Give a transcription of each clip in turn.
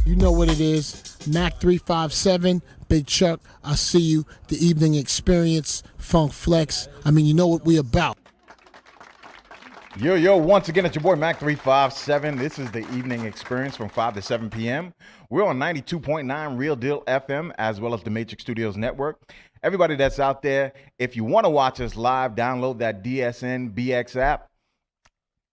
You know what it is. Mac 357, Big Chuck, I see you. The Evening Experience, Funk Flex. I mean, you know what we about. Yo, once again, it's your boy Mac 357. This is the Evening Experience from 5 to 7 p.m. We're on 92.9 Real Deal FM as well as the Matrix Studios Network. Everybody that's out there, if you want to watch us live, download that DSN BX app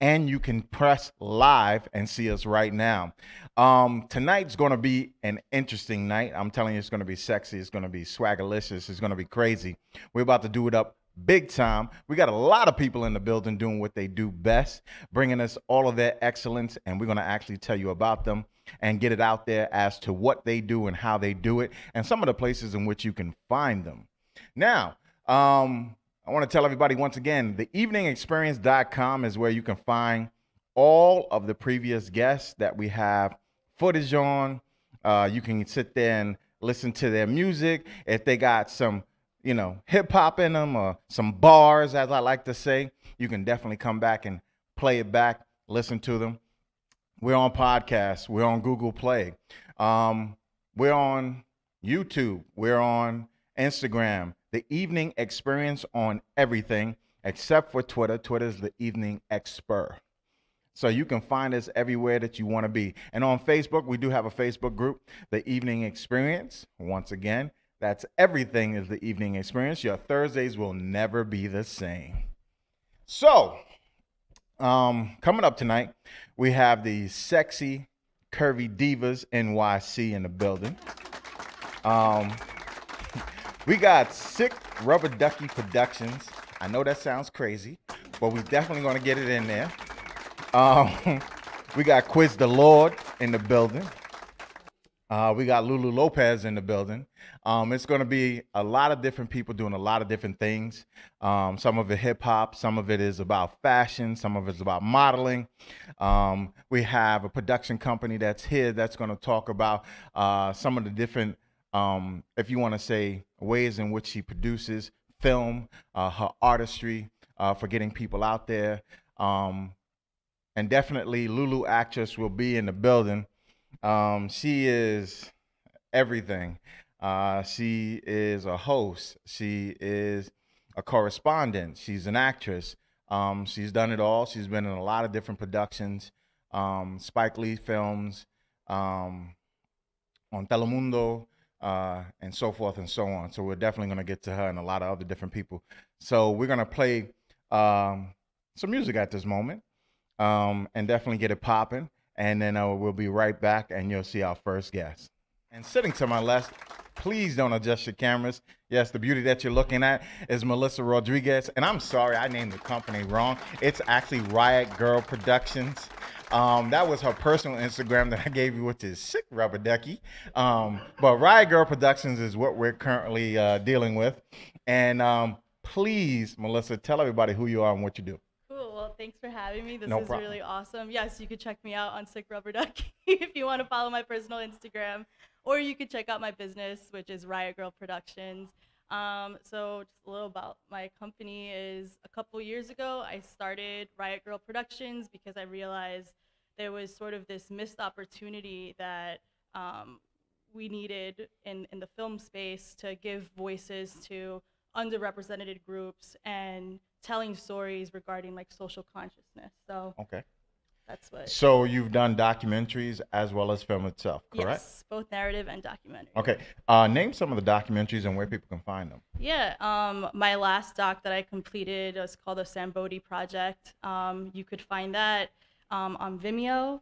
and you can press live and see us right now. Tonight's going to be an interesting night. I'm telling you, it's going to be sexy. It's going to be swaggerlicious. It's going to be crazy. We're about to do it up big time. We got a lot of people in the building doing what they do best, bringing us all of their excellence, and we're going to actually tell you about them and get it out there as to what they do and how they do it and some of the places in which you can find them. Now, I want to tell everybody once again, theeveningexperience.com is where you can find all of the previous guests that we have footage on. You can sit there and listen to their music. If they got some, hip hop in them or some bars, as I like to say, you can definitely come back and play it back, listen to them. We're on podcasts. We're on Google Play. We're on YouTube. We're on Instagram. The Evening Experience on everything except for Twitter. Twitter is the Evening Exper. So you can find us everywhere that you want to be. And on Facebook, we do have a Facebook group, The Evening Experience. Once again, that's everything is The Evening Experience. Your Thursdays will never be the same. So, coming up tonight, we have the sexy, curvy divas NYC in the building. We got Sick Rubber Ducky Productions. I know that sounds crazy, but we're definitely going to get it in there. We got QuizDaLawd in the building. We got Lulu Lopez in the building. It's going to be a lot of different people doing a lot of different things. Some of it hip hop, some of it is about fashion, some of it's about modeling. We have a production company that's here that's going to talk about some of the different, if you want to say, ways in which she produces film, her artistry for getting people out there. And definitely Lulu Actress will be in the building. She is everything. She is a host. She is a correspondent. She's an actress. She's done it all. She's been in a lot of different productions, Spike Lee films, on Telemundo, and so forth and so on. So we're definitely going to get to her and a lot of other different people. So we're going to play some music at this moment and definitely get it popping. And then we'll be right back and you'll see our first guest. And sitting to my left, please don't adjust your cameras. Yes, the beauty that you're looking at is Melissa Rodriguez. And I'm sorry, I named the company wrong. It's actually Riot Girl Productions. That was her personal Instagram that I gave you, which is Sick Rubber Ducky. But Riot Girl Productions is what we're currently dealing with. And please, Melissa, tell everybody who you are and what you do. Cool. Well, thanks for having me. This No is problem. really awesome. Yes, you could check me out on Sick Rubber Ducky if you want to follow my personal Instagram, or you could check out my business, which is Riot Girl Productions. So just a little about my company is a couple years ago, I started Riot Girl Productions because I realized there was sort of this missed opportunity that we needed in the film space to give voices to underrepresented groups and telling stories regarding like social consciousness. So Okay. that's what. So you've done documentaries as well as film itself, correct? Yes, both narrative and documentary. Okay. Name some of the documentaries and where people can find them. Yeah, my last doc that I completed was called the Sambodi Project. You could find that on Vimeo,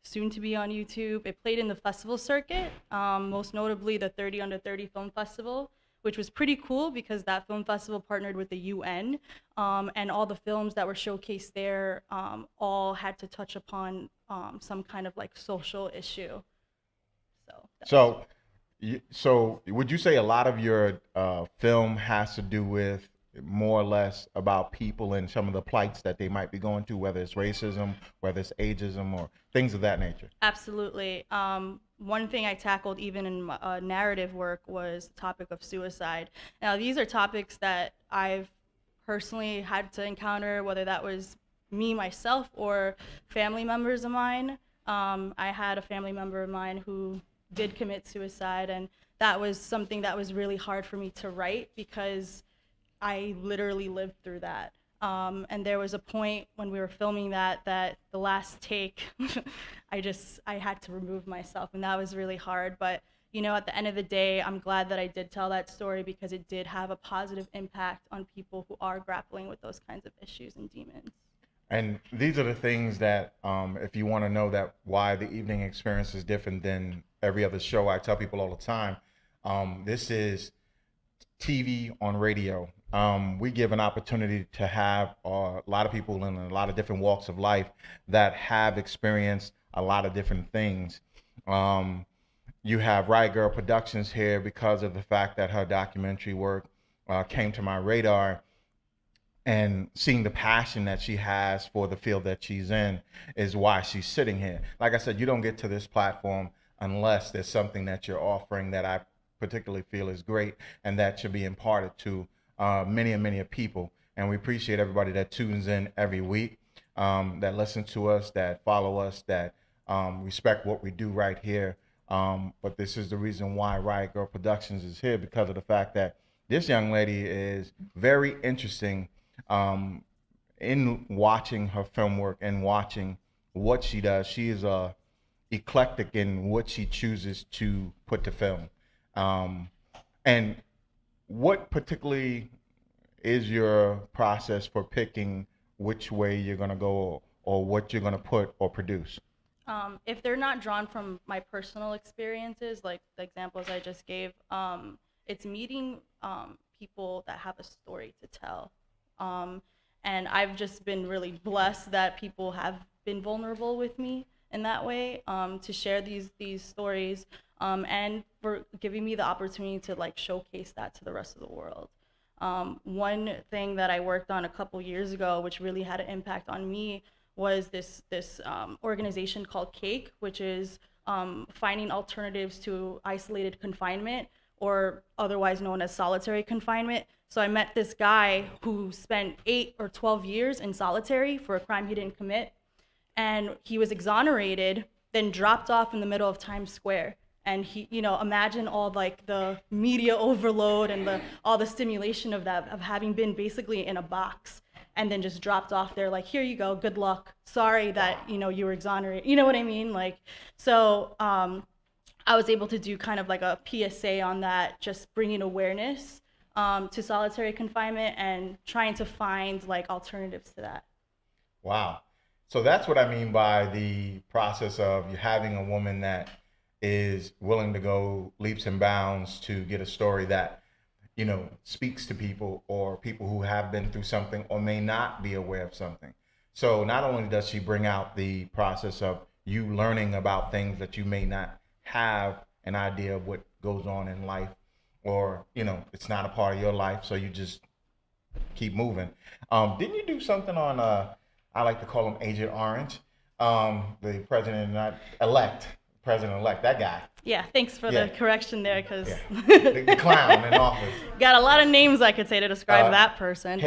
soon to be on YouTube. It played in the festival circuit, most notably the 30 Under 30 Film Festival, which was pretty cool because that film festival partnered with the UN, and all the films that were showcased there all had to touch upon some kind of like social issue. So would you say a lot of your film has to do with more or less about people and some of the plights that they might be going through, whether it's racism, whether it's ageism, or things of that nature? Absolutely. One thing I tackled even in my, narrative work was the topic of suicide. Now, these are topics that I've personally had to encounter, whether that was me, myself, or family members of mine. I had a family member of mine who did commit suicide, and that was something that was really hard for me to write because I literally lived through that. And there was a point when we were filming that the last take, I had to remove myself, and that was really hard. But you know, at the end of the day, I'm glad that I did tell that story because it did have a positive impact on people who are grappling with those kinds of issues and demons. And these are the things that, if you want to know that why the evening experience is different than every other show, I tell people all the time, this is TV on radio. We give an opportunity to have a lot of people in a lot of different walks of life that have experienced a lot of different things. You have Riot Girl Productions here because of the fact that her documentary work came to my radar, and seeing the passion that she has for the field that she's in is why she's sitting here. Like I said, you don't get to this platform unless there's something that you're offering that I particularly feel is great and that should be imparted to many and many people. And we appreciate everybody that tunes in every week, that listen to us, that follow us, that respect what we do right here. But this is the reason why Riot Girl Productions is here, because of the fact that this young lady is very interesting in watching her film work and watching what she does. She is eclectic in what she chooses to put to film. And what particularly is your process for picking which way you're going to go or what you're going to put or produce? If they're not drawn from my personal experiences, like the examples I just gave, it's meeting people that have a story to tell. And I've just been really blessed that people have been vulnerable with me in that way, to share these stories, and for giving me the opportunity to like showcase that to the rest of the world. One thing that I worked on a couple years ago, which really had an impact on me, was this organization called CAKE, which is finding alternatives to isolated confinement, or otherwise known as solitary confinement. So I met this guy who spent 8 or 12 years in solitary for a crime he didn't commit. And he was exonerated, then dropped off in the middle of Times Square. And he, you know, imagine all like the media overload and all the stimulation of that, of having been basically in a box and then just dropped off there like, here you go, good luck. Sorry that, you know, you were exonerated. You know what I mean? Like, so I was able to do kind of like a PSA on that, just bringing awareness to solitary confinement and trying to find like alternatives to that. Wow. So that's what I mean by the process of you having a woman that is willing to go leaps and bounds to get a story that, you know, speaks to people or people who have been through something or may not be aware of something. So not only does she bring out the process of you learning about things that you may not have an idea of what goes on in life, or, you know, it's not a part of your life, so you just keep moving. Didn't you do something on, I like to call him Agent Orange, the president-elect, that guy. Yeah, thanks for the correction there, because the clown in office. Got a lot of names I could say to describe that person.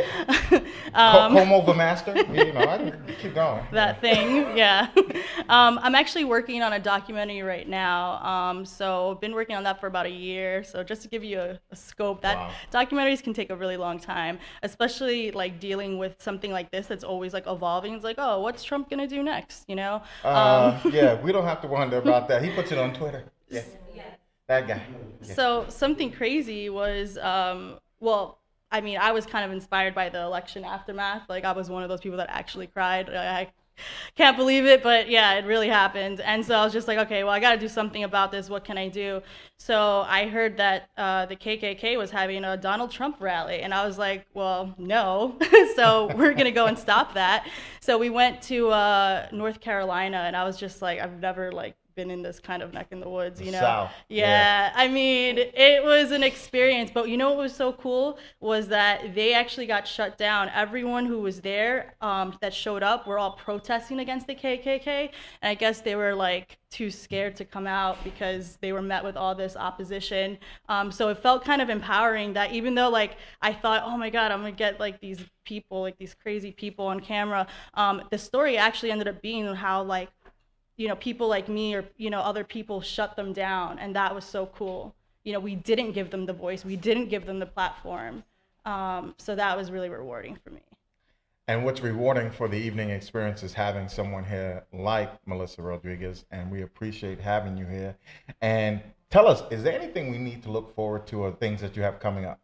Comb over master, you know, I can keep going. That thing, yeah. I'm actually working on a documentary right now. So I've been working on that for about a year. So just to give you a scope, that documentaries can take a really long time, especially like dealing with something like this that's always like evolving. It's like, oh, what's Trump gonna do next? You know? Yeah, we don't have to wonder about that. He puts it on Twitter. Yeah. That guy. Yeah. So something crazy was, well, I mean, I was kind of inspired by the election aftermath. Like, I was one of those people that actually cried. I can't believe it, but yeah, it really happened. And so I was just like, okay, well, I got to do something about this. What can I do? So I heard that the KKK was having a Donald Trump rally, and I was like, well, no. So we're going to go and stop that. So we went to North Carolina, and I was just like, I've never like been in this kind of neck in the woods, you know? South. Yeah, I mean, it was an experience, but you know what was so cool was that they actually got shut down. Everyone who was there that showed up were all protesting against the KKK, and I guess they were like too scared to come out because they were met with all this opposition. So it felt kind of empowering that even though like I thought, oh my God, I'm gonna get like these people, like these crazy people on camera, the story actually ended up being how like people like me or, other people shut them down. And that was so cool. We didn't give them the voice. We didn't give them the platform. So that was really rewarding for me. And what's rewarding for the evening experience is having someone here like Melissa Rodriguez, and we appreciate having you here. And tell us, is there anything we need to look forward to or things that you have coming up?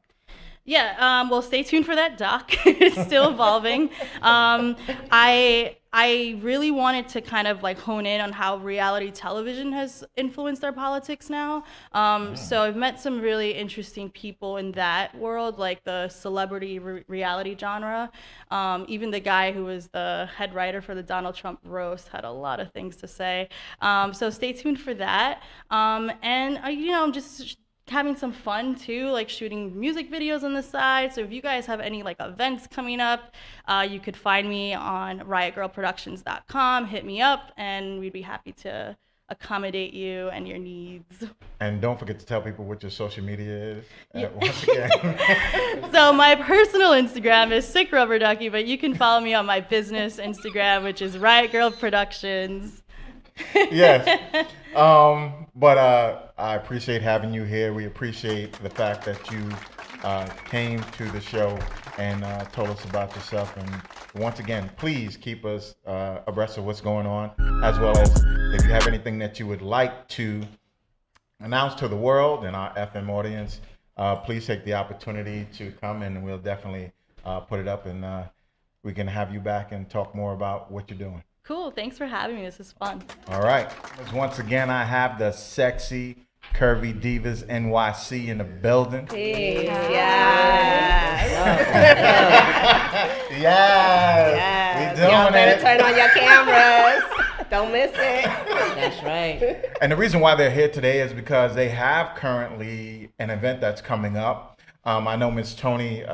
Yeah, well, stay tuned for that doc. It's still evolving. I really wanted to kind of like hone in on how reality television has influenced our politics now. So I've met some really interesting people in that world, like the celebrity reality genre. Even the guy who was the head writer for the Donald Trump roast had a lot of things to say. So stay tuned for that. And I'm just having some fun too, like shooting music videos on the side. So if you guys have any like events coming up, you could find me on riotgirlproductions.com, hit me up, and we'd be happy to accommodate you and your needs. And don't forget to tell people what your social media is once again. So my personal Instagram is Sick Rubber Ducky, but you can follow me on my business Instagram, which is Riot Girl Productions. Yes. But I appreciate having you here. We appreciate the fact that you came to the show and told us about yourself. And once again, please keep us abreast of what's going on, as well as if you have anything that you would like to announce to the world and our FM audience, please take the opportunity to come, and we'll definitely put it up, and we can have you back and talk more about what you're doing. Cool. Thanks for having me. This is fun. All right. Once again, I have the sexy Curvy Divas NYC in the building. Yes. Yes. We doing Y'all better it. turn on your cameras. Don't miss it. That's right. And the reason why they're here today is because they have currently an event that's coming up. I know Miss Tony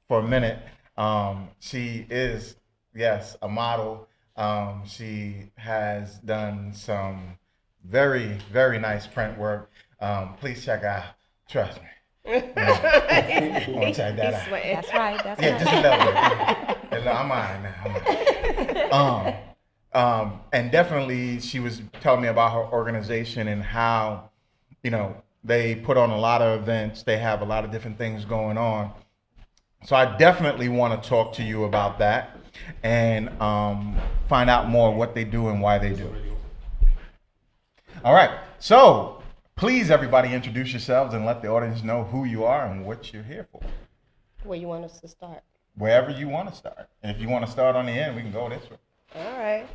for a minute. She is, yes, a model. She has done some very, very nice print work. Please check out. Trust me. Want to check that out. That's right. That's Yeah, right. just a little bit. I'm on now. And definitely, she was telling me about her organization and how, they put on a lot of events. They have a lot of different things going on. So I definitely want to talk to you about that and find out more what they do and why they do it. All right. So please, everybody, introduce yourselves and let the audience know who you are and what you're here for. Where you want us to start? Wherever you want to start. And if you want to start on the end, we can go this way. All right.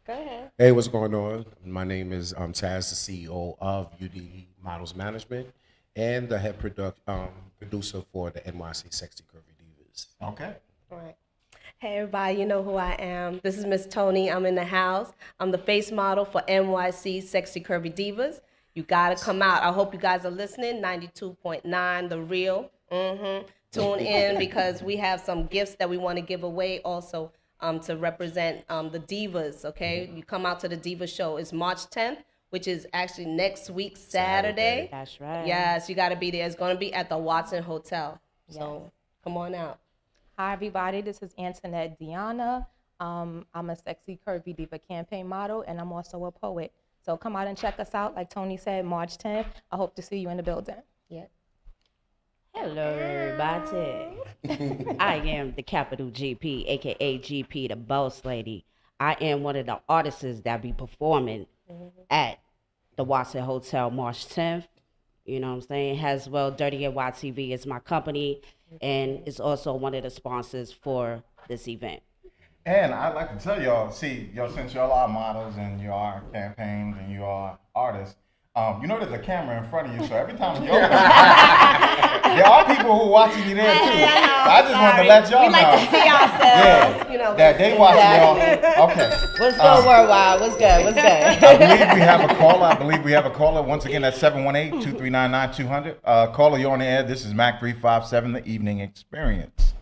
Go ahead. Hey, what's going on? My name is Taz, the CEO of UD Models Management and the head producer for the NYC Sexy Curvy Divas. Okay. All right. Hey, everybody, you know who I am. This is Miss Tony. I'm in the house. I'm the face model for NYC Sexy Curvy Divas. You got to come out. I hope you guys are listening. 92.9, The Real. Tune in because we have some gifts that we want to give away also to represent the Divas, okay? You come out to the Diva show. It's March 10th, which is actually next week, Saturday. That's right. Yes, you got to be there. It's going to be at the Watson Hotel. So come on out. Hi, everybody. This is Antoinette Deanna. I'm a Sexy Curvy Diva campaign model, and I'm also a poet. So come out and check us out. Like Tony said, March 10th. I hope to see you in the building. Yeah. Hello, everybody. I am the capital GP, aka GP, the boss lady. I am one of the artists that be performing at the Watson Hotel March 10th. You know what I'm saying? As well, Dirty NY TV is my company, and it's also one of the sponsors for this event. And I'd like to tell y'all, since y'all are models and you are campaigns and you are artists, there's a camera in front of you, so every time you're there are people who are watching you there too. I just wanted to let y'all know. We like to see ourselves, that they watch y'all. Okay. What's good, worldwide? What's good? What's good? I believe we have a caller. Once again, that's 718-239-9200. Caller, you're on the air. This is Mac 357, the Evening Experience.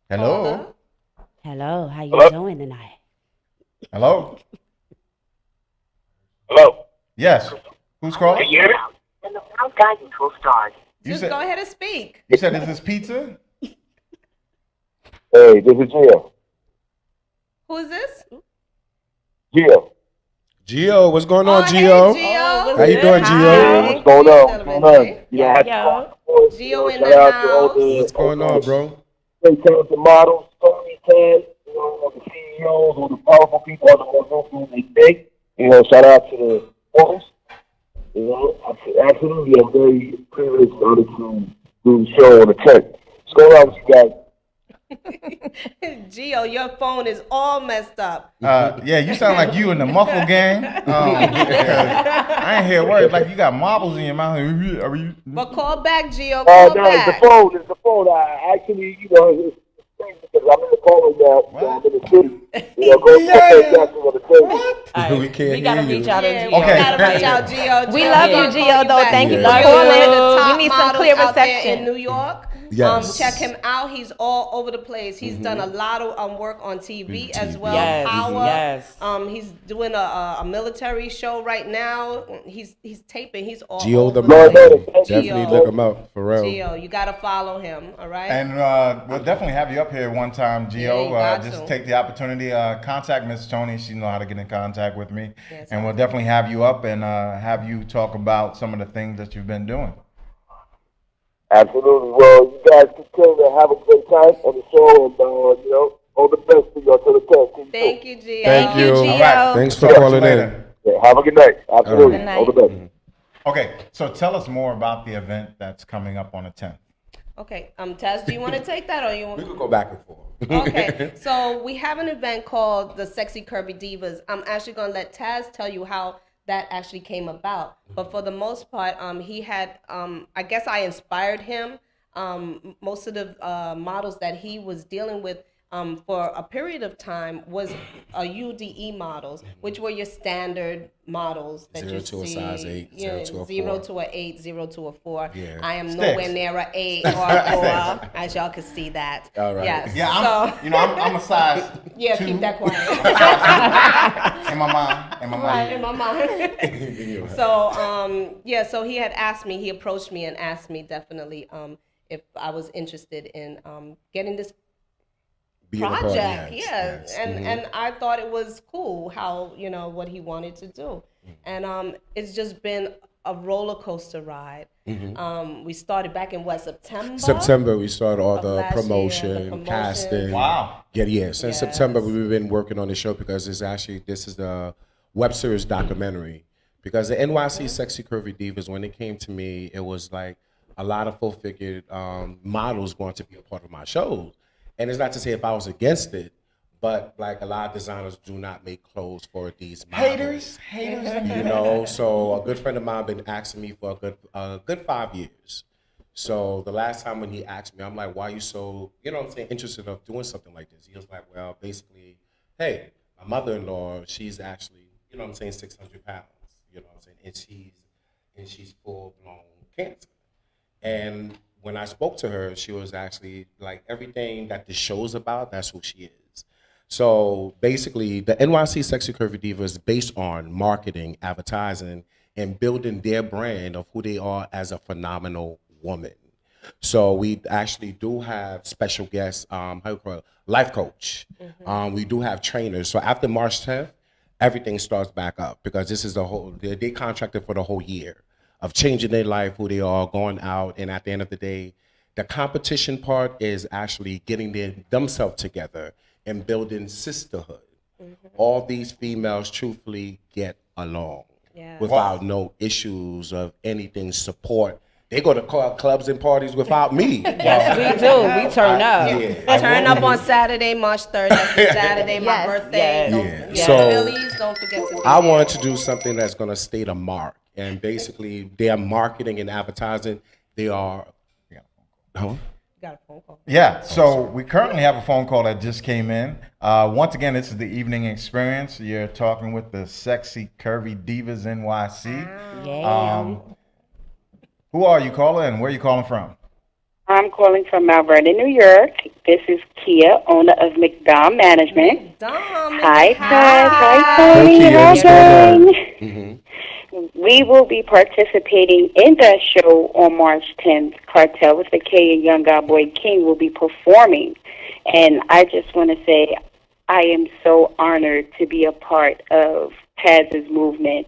Hello. Hello, how you doing tonight? Hello. Hello. Yes. Who's calling? Can you hear me? And the sound guidance will start. Just go ahead and speak. You said, is this pizza? Hey, this is Jill. Who is this? Gio. Gio, what's going Oh, on, hey, Gio? Gio. How you doing, Gio? What's going on? What's going on? You know, I had to Yo. call my boys, Gio in shout the out to all house. the What's going on, bro? great talented models, Tony, Ted, you know, all the CEOs, all the powerful people out there doing their thing. You know, shout out to the hosts. You know, absolutely, I'm very privileged and honored to do the show on the 10th. What's going on with you guys? Gio, your phone is all messed up. Yeah, you sound like you in the muffle gang. I ain't hear words like you got marbles in your mouth. Are you? But call back, Gio. Call No, back. it's the phone. I actually, you know, it's crazy because I'm in the calling now. So I'm in the city. You know, go on the phone. We can't We gotta hear you. reach out to Yeah, Gio. we Okay. gotta reach out, Gio. We Gio, love we're you, gonna call Gio, though. back. Thank you for Gio is calling. one of the top We need some models clear out there reception. in New York. Yes. Check him out. He's all over the place. He's done a lot of work on TV as well. Yes, Power. yes. He's doing a military show right now. He's taping. He's all Gio over the the Money. place. Definitely Gio. look him up, for real. Gio, you gotta follow him. All right. And we'll definitely have you up here one time, Yeah, Gio. you got Just to. take the opportunity. Contact Miss Tony. She know how to get in contact with me. Yes, And we'll definitely have you up and have you talk about some of the things that you've been doing. Absolutely. Well, you guys continue to have a great time on the show, and you know, all the best to you until the 10th. Thank you, Gio. Thank you. All right. Thanks for Talk to you calling later. in. Yeah, have a good night. Absolutely. Good All the night. best. Okay, so tell us more about the event that's coming up on the 10th. Okay. Taz, do you want to take that or you want? We could go back and forth. Okay, so we have an event called the Sexy Curvy Divas. I'm actually going to let Taz tell you how that actually came about. But for the most part, he had, I guess I inspired him. Most of the models that he was dealing with for a period of time was UDE models, which were your standard models that 0 you to a see. size 8, 0 to a 0 4. to a 8, 0 to a 4. Yeah. I am Sticks. nowhere near a 8 or a 4, as y'all can see that. All right. Yes. Yeah, I'm a size Yeah, 2 keep that quiet. in my mind. In my mind. So, so he had asked me, he approached me and asked me definitely if I was interested in getting this Being a part, project. yes, yes. And I thought it was cool how, what he wanted to do. And it's just been a roller coaster ride. We started back in September? September, we started all Of the last year, the promotion, promotion. casting. Wow. Yeah. Since Yes. September, we've been working on the show because this is the web series documentary. Because the NYC Sexy Curvy Divas, when it came to me, it was like a lot of full-figured models going to be a part of my shows. And it's not to say if I was against it, but like a lot of designers do not make clothes for these models. Haters. You know, so a good friend of mine been asking me for a good 5 years. So the last time when he asked me, I'm like, why are you so, interested of doing something like this? He was like, well, basically, hey, my mother-in-law, she's actually, 600 pounds, and she's full-blown cancer. And when I spoke to her, she was actually like everything that the show's about, that's who she is. So basically, the NYC Sexy Curvy Diva is based on marketing, advertising, and building their brand of who they are as a phenomenal woman. So we actually do have special guests, life coach. We do have trainers. So after March 10th, everything starts back up because this is they contracted for the whole year of changing their life, who they are, going out, and at the end of the day, the competition part is actually getting themselves together and building sisterhood. All these females truthfully get along without no issues of anything, support. They go to clubs and parties without me. Yes, we do. We turn up. Turn up on Saturday, March 3rd. That's the Saturday, my Yes. birthday. Yeah. So, So, Phillies, don't forget to be I there. wanted to do something that's going to state a mark. And basically, their marketing and advertising, they are. Huh? Got a phone call. Yeah, so we currently have a phone call that just came in. Once again, this is the evening experience. You're talking with the Sexy Curvy Divas NYC. Yeah. Who are you calling and where are you calling from? I'm calling from Mount Vernon, New York. This is Kia, owner of McDonald Management. Dom, Hi, hi. Todd. Hi, Hey, Tony. Kia, Hi, what's going on? gang. We will be participating in that show on March 10th. Cartel with the K and Young God Boy King will be performing. And I just want to say I am so honored to be a part of Taz's movement.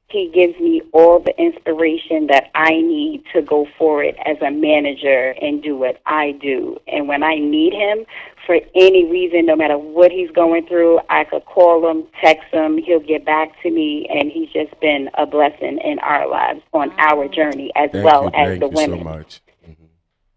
He gives me all the inspiration that I need to go forward as a manager and do what I do. And when I need him for any reason, no matter what he's going through, I could call him, text him, he'll get back to me, and he's just been a blessing in our lives on our journey as well as the women. Thank you so much.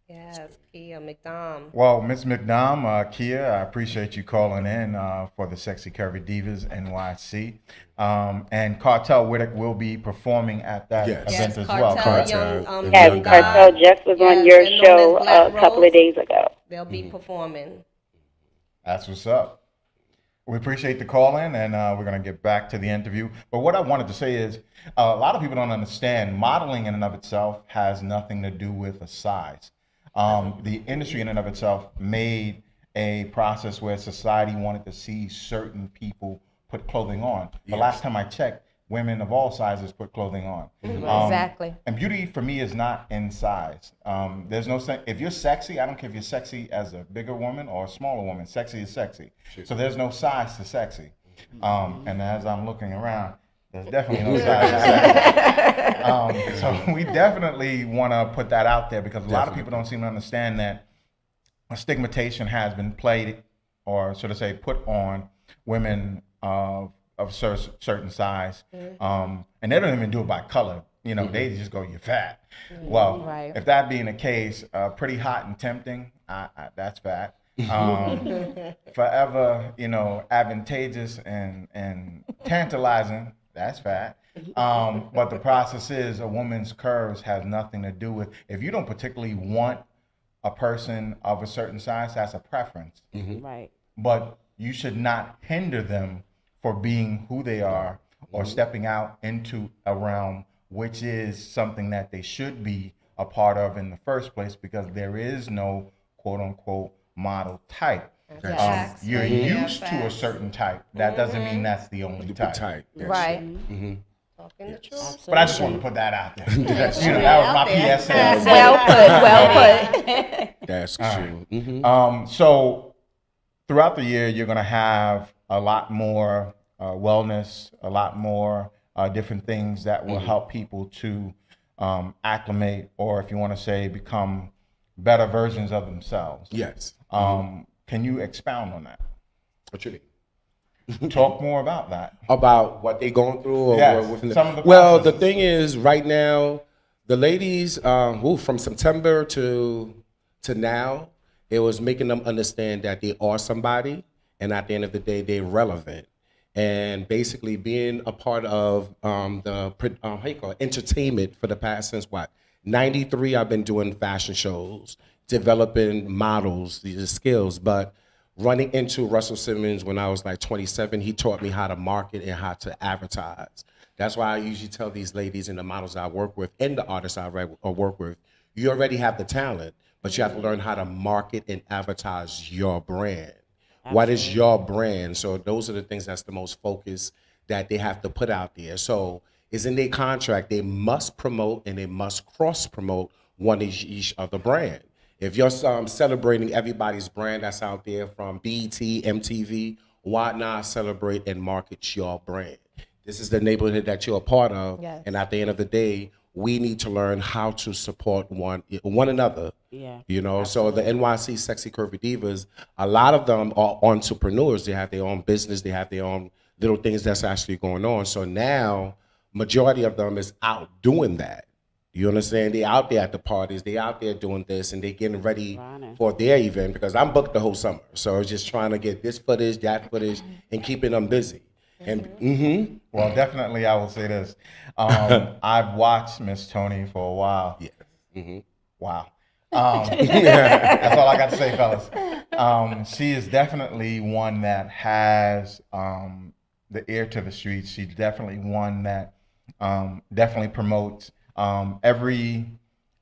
Yes, Kia McDom. Well, Ms. McDom, Kia, I appreciate you calling in for the Sexy Curvy Divas NYC. And Cartel Whittick will be performing at that event as well. Cartel, Yes, Cartel just was on your show a couple of days ago. They'll be performing. That's what's up. We appreciate the call in, and we're going to get back to the interview. But what I wanted to say is a lot of people don't understand modeling in and of itself has nothing to do with a size. The industry in and of itself made a process where society wanted to see certain people put clothing on. The last time I checked, women of all sizes put clothing on. Exactly. And beauty for me is not in size. There's no if you're sexy, I don't care if you're sexy as a bigger woman or a smaller woman. Sexy is sexy. So there's no size to sexy. And as I'm looking around, there's definitely no size to sexy. So we definitely want to put that out there because a lot of people don't seem to understand that a stigmatization has been played, or should I say, put on women of certain size, and they don't even do it by color. You know, they just go, "You're fat." Well, if that being the case, pretty hot and tempting, that's fat. Forever, you know, advantageous and tantalizing, that's fat. But the process is a woman's curves has nothing to do with, if you don't particularly want a person of a certain size, that's a preference. Right. But you should not hinder them for being who they are or stepping out into a realm which is something that they should be a part of in the first place, because there is no quote unquote model type. You're used to a certain type. That doesn't mean that's the only type. Right. Talking the truth. But I just want to put that out there. You know, that was my PSA. Well put. That's true. So throughout the year, you're going to have a lot more wellness, a lot more different things that will help people to acclimate, or if you want to say, become better versions of themselves. Yes. Can you expound on that? What you mean? Talk more about that. About what they going through? Or Yes, within some of the well, the processes. thing is, right now, the ladies, from September to now, it was making them understand that they are somebody, and at the end of the day, they're relevant. And basically being a part of entertainment for the past, since what, 93, I've been doing fashion shows, developing models, these skills. But running into Russell Simmons when I was like 27, he taught me how to market and how to advertise. That's why I usually tell these ladies and the models I work with and the artists I work with, you already have the talent, but you have to learn how to market and advertise your brand. Absolutely. What is your brand? So those are the things that's the most focus that they have to put out there. So it's in their contract, they must promote and they must cross-promote one each of the brand. If you're celebrating everybody's brand that's out there from BET, MTV, why not celebrate and market your brand? This is the neighborhood that you're a part of, and at the end of the day, we need to learn how to support one another. Yeah. You know, absolutely. So the NYC Sexy Curvy Divas, a lot of them are entrepreneurs. They have their own business. They have their own little things that's actually going on. So now, majority of them is out doing that. You understand? They out there at the parties. They out there doing this, and they getting ready for their event, because I'm booked the whole summer. So it's just trying to get this footage, that footage, and keeping them busy. And Well, definitely, I will say this. I've watched Miss Tony for a while. Yeah. Wow. That's all I got to say, fellas. She is definitely one that has the ear to the streets. She's definitely one that definitely promotes. Every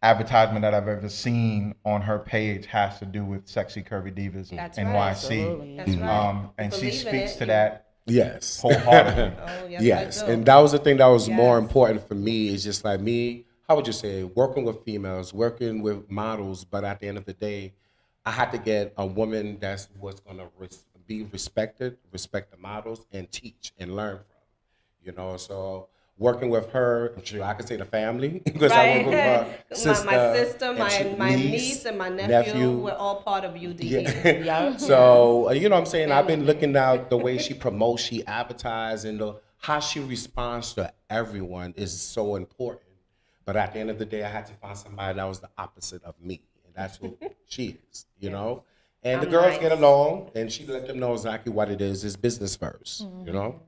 advertisement that I've ever seen on her page has to do with Sexy Curvy Divas NYC. That's right. And she Believe in speaks it. to that yes. wholeheartedly. Oh, Yes, I do. and that was the thing that was more important for me, is just like me, how would you say, working with females, working with models, but at the end of the day, I had to get a woman that was going to be respected, respect the models, and teach and learn from. You know, so working with her, I could say the family, because I work with her sister, my sister, and my niece, and my nephew. We're all part of UD. Yeah. So, you know what I'm saying? I've been looking at the way she promotes, she advertises, and how she responds to everyone is so important. But at the end of the day, I had to find somebody that was the opposite of me. And that's who she is, you know? And the girls get along, and she let them know exactly what it is. It's business first, you know?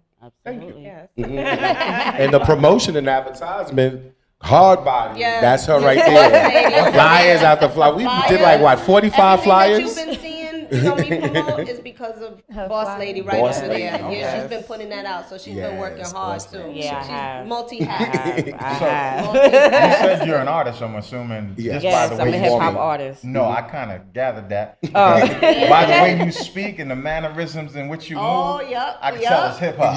Absolutely. Yes. And the promotion and advertisement, hard body. Yeah. That's her right there. Flyers after flyers. We did like what, 45 flyers? That you've been seeing, me promote is because of her Boss Lady over there. Yeah, she's been putting that out, so she's been working hard too. Yeah, she's multi-hat. You said you're an artist, so I'm assuming. Yes, by the way I'm a hip hop artist. No, I kind of gathered that. By the way you speak and the mannerisms in which you move, I can tell it's hip hop.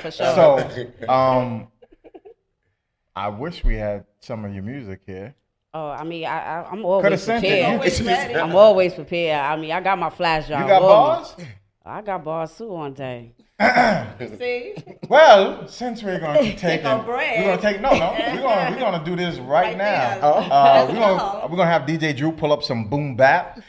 For sure. So, I wish we had some of your music here. Oh, I mean, I'm always prepared. I'm always prepared. I mean, I got my flash drive. You got bars? I got bars too one day. See? Well, since we're going to be taking, we're going to take we're going to do this right now. We're going to have DJ Drew pull up some boom bap.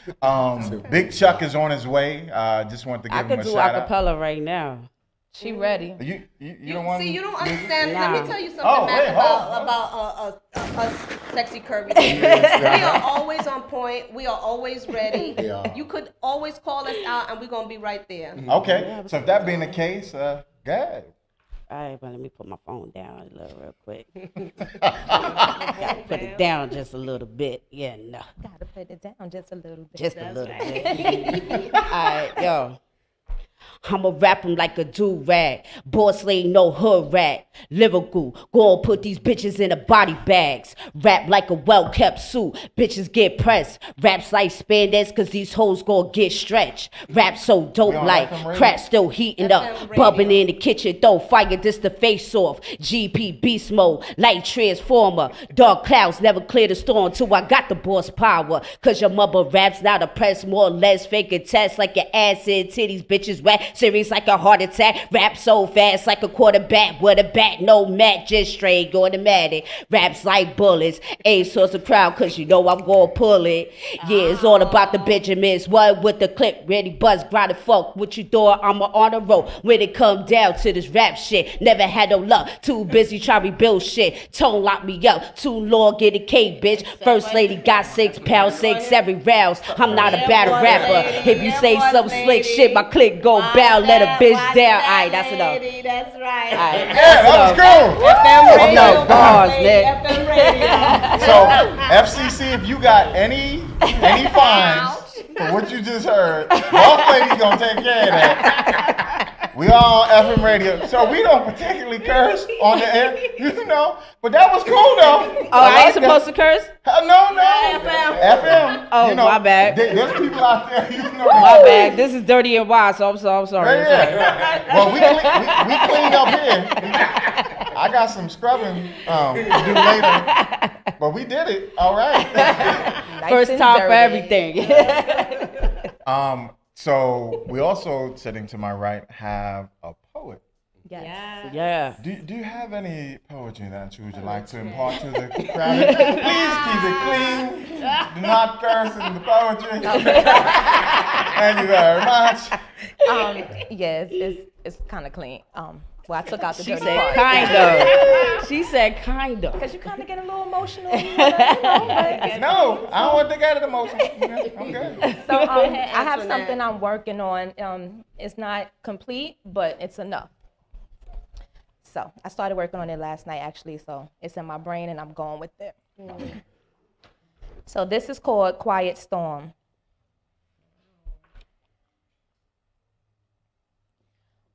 Big Chuck is on his way. Just want to give him a shout out. I could do acapella right now. She ready. You don't want. See, you don't understand. Let me tell you something, Matt, about us sexy curvy. We are always on point. We are always ready. You could always call us out, and we're gonna be right there. Okay. So if that being the case, go ahead. All right, but let me put my phone down a little real quick. Gotta put it down just a little bit. Yeah, no. Gotta put it down just a little bit. Just a little bit. All right, yo. I'ma rap 'em like a do-rag. Boss lady, no hood rat. Lyrical, go and put these bitches in the body bags. Rap like a well-kept suit. Bitches get pressed. Raps like spandex, cause these hoes gon' get stretched. Rap so dope like crack still heating up. Bubbling in the kitchen, throw fire, this the face off. GP beast mode, light transformer. Dark clouds never clear the storm till I got the boss power. Cause your mother raps now the press more or less. Fake a test like your ass in titties, bitches wet. Serious like a heart attack. Rap so fast like a quarterback with a bat, no mat, just straight automatic. Raps like bullets. A source of crowd, cause you know I'm gonna pull it. Yeah, it's all about the Benjamins. What with the clip, ready buzz, grind fuck. What you thought I'm on a roll when it come down to this rap shit. Never had no luck, too busy trying to rebuild shit. Tone lock me up, too long get a cake, bitch. First lady got 6 pounds, 6 every rounds. I'm not a battle rapper. If you say some slick shit, my click go bow, let a bitch down. Alright, that's enough. That's right. Yeah, that was cool. FM radio. No bars, nigga. FM radio. So, FCC, if you got any fines for what you just heard, Boss Lady's gonna take care of that. We all on FM radio, so we don't particularly curse on the air, you know. But that was cool though. Oh, I ain't supposed to curse? No. FM. Oh, you know, my bad. There's people out there, you know. My bad. This is dirty and wild, so I'm sorry. Yeah. Well, we cleaned up here. I got some scrubbing to do later, but we did it. All right. Nice. First time for everything. So we also, sitting to my right, have a poet. Yes. Yeah. Do you have any poetry that you would like to impart to the crowd? Please keep it clean. Do not curse in the poetry. Thank you very much. Yes, it's kind of clean. Well, I took out the She dirty said part. kind of. She said kind of. Because you kind of get a little emotional. No, I don't want to get it emotional. I'm good. So I have something I'm working on. It's not complete, but it's enough. So I started working on it last night, actually. So it's in my brain, and I'm going with it. So this is called Quiet Storm.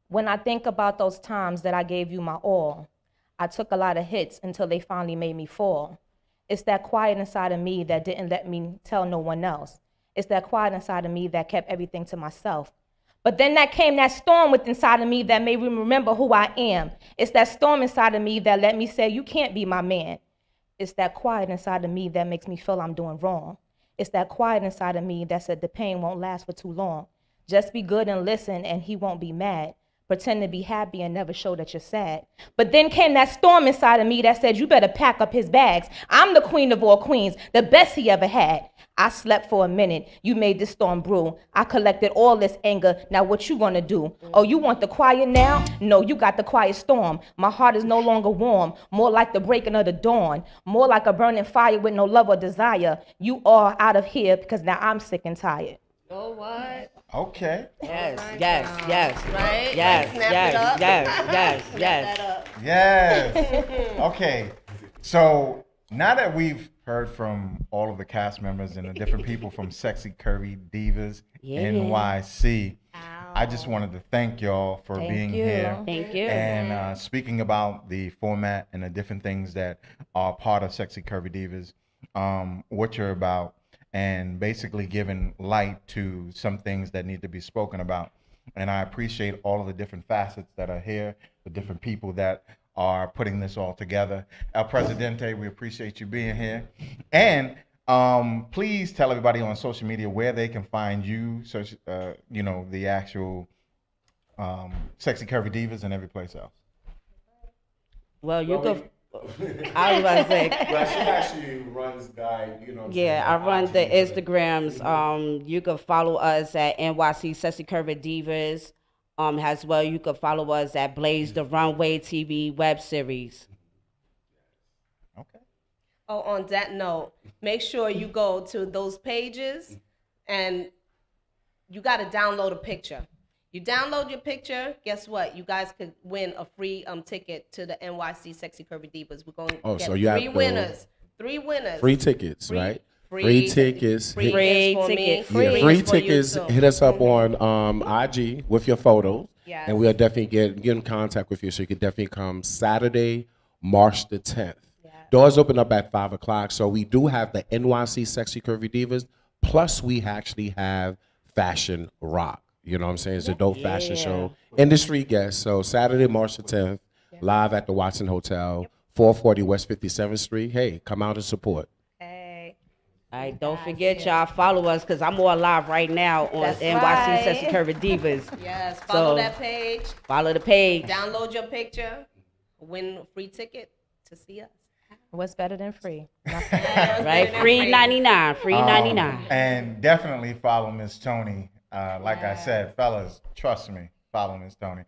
When I think about those times that I gave you my all, I took a lot of hits until they finally made me fall. It's that quiet inside of me that didn't let me tell no one else. It's that quiet inside of me that kept everything to myself. But then came that storm within inside of me that made me remember who I am. It's that storm inside of me that let me say, you can't be my man. It's that quiet inside of me that makes me feel I'm doing wrong. It's that quiet inside of me that said the pain won't last for too long. Just be good and listen and he won't be mad. Pretend to be happy and never show that you're sad. But then came that storm inside of me that said, you better pack up his bags. I'm the queen of all queens, the best he ever had. I slept for a minute. You made this storm brew. I collected all this anger. Now what you gonna do? Oh, you want the quiet now? No, you got the quiet storm. My heart is no longer warm. More like the breaking of the dawn. More like a burning fire with no love or desire. You are out of here because now I'm sick and tired. Oh, what? Okay. Yes, Oh, yes, yes. Right? Yes, Snap yes, it up. yes, Snap yes. that up. Yes. Okay. So now that we've heard from all of the cast members and the different people from Sexy Curvy Divas Yeah. NYC, I just wanted to thank y'all for Thank being you. here Thank you. and speaking about the format and the different things that are part of Sexy Curvy Divas, what you're about, and basically giving light to some things that need to be spoken about. And I appreciate all of the different facets that are here, the different people that are putting this all together. El Presidente, we appreciate you being here. And please tell everybody on social media where they can find you, search, the actual Sexy Curvy Divas and every place else. Well, you could. I was about to say. Well, she actually runs Yeah, I run the Instagrams. You can follow us at NYC Sexy Curvy Divas. As well, you can follow us at Blaze the Runway TV web series. Okay. Oh, on that note, make sure you go to those pages and you got to download a picture. You download your picture, guess what? You guys could win a free ticket to the NYC Sexy Curvy Divas. We're going to get so you have three to- winners. Three winners. free tickets, Free- right? free Free ticket- tickets. Free Free is for me. ticket. Yeah, Free free is for you tickets. too. Hit us up on IG with your photos, Yes. and we'll definitely get in contact with you. So you can definitely come Saturday, March the 10th. Yes. Doors open up at 5 o'clock. So we do have the NYC Sexy Curvy Divas. Plus, we actually have Fashion Rock. You know what I'm saying? It's a dope fashion show. Industry guests. So Saturday, March the 10th, live at the Watson Hotel, 440 West 57th Street. Hey, come out and support. Hey. All right, don't forget y'all follow us because I'm more live right now on That's NYC right. Sexy Curvy Divas. Yes, follow So- that page. Follow the page. Download your picture. Win a free ticket to see us. What's better than free? Right, free 99, free 99. And definitely follow Miss Tony. Like I said, fellas, trust me, follow Miss Tony.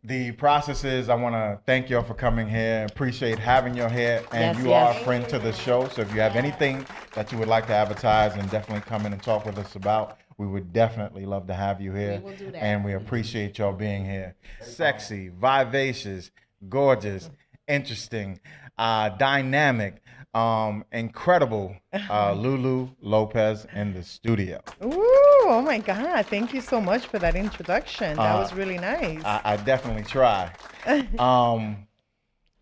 The process is, I want to thank y'all for coming here. Appreciate having you here. And Yes, you yes. are a friend to the show. So if you have anything that you would like to advertise and definitely come in and talk with us about, we would definitely love to have you here. We will do that. And we appreciate y'all being here. Sexy, vivacious, gorgeous, interesting, dynamic, incredible Lulu Lopez in the studio. Ooh, oh my God. Thank you so much for that introduction. That was really nice. I definitely try.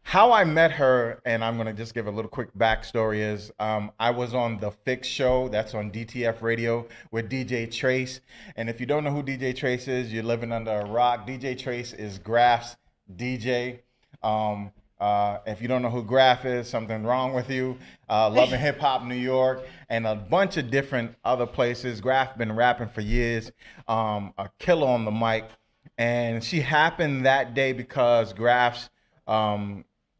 How I met her, and I'm going to just give a little quick backstory, is I was on The Fix Show. That's on DTF Radio with DJ Trace. And if you don't know who DJ Trace is, you're living under a rock. DJ Trace is Graph's DJ. If you don't know who Graph is, something wrong with you. Love and Hip Hop New York and a bunch of different other places. Graph been rapping for years, a killer on the mic. And she happened that day because Graph's,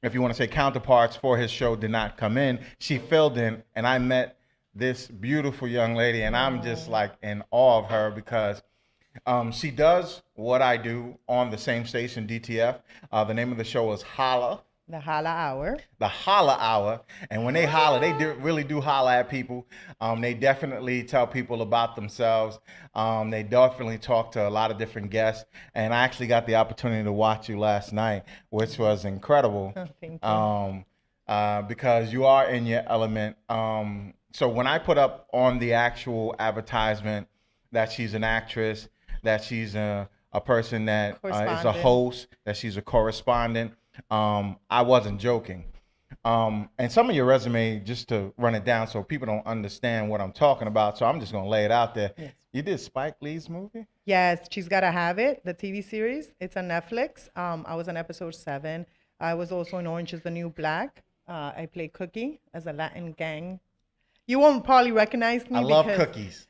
if you want to say counterparts for his show, did not come in. She filled in, and I met this beautiful young lady, and I'm just like in awe of her because she does what I do on the same station, DTF. The name of the show is Holla. The Holla Hour. The Holla Hour. And when they holla, they really do holla at people. They definitely tell people about themselves. They definitely talk to a lot of different guests. And I actually got the opportunity to watch you last night, which was incredible. Oh, thank you. Because you are in your element. So when I put up on the actual advertisement that she's an actress, that she's a person that is a Correspondent. host, that she's a correspondent, I wasn't joking. And some of your resume, just to run it down so people don't understand what I'm talking about, so I'm just going to lay it out there. Yes. You did Spike Lee's movie? Yes, She's Gotta Have It, the TV series. It's on Netflix. I was on episode 7. I was also in Orange is the New Black. I played Cookie as a Latin gang You won't probably recognize me. I love because cookies.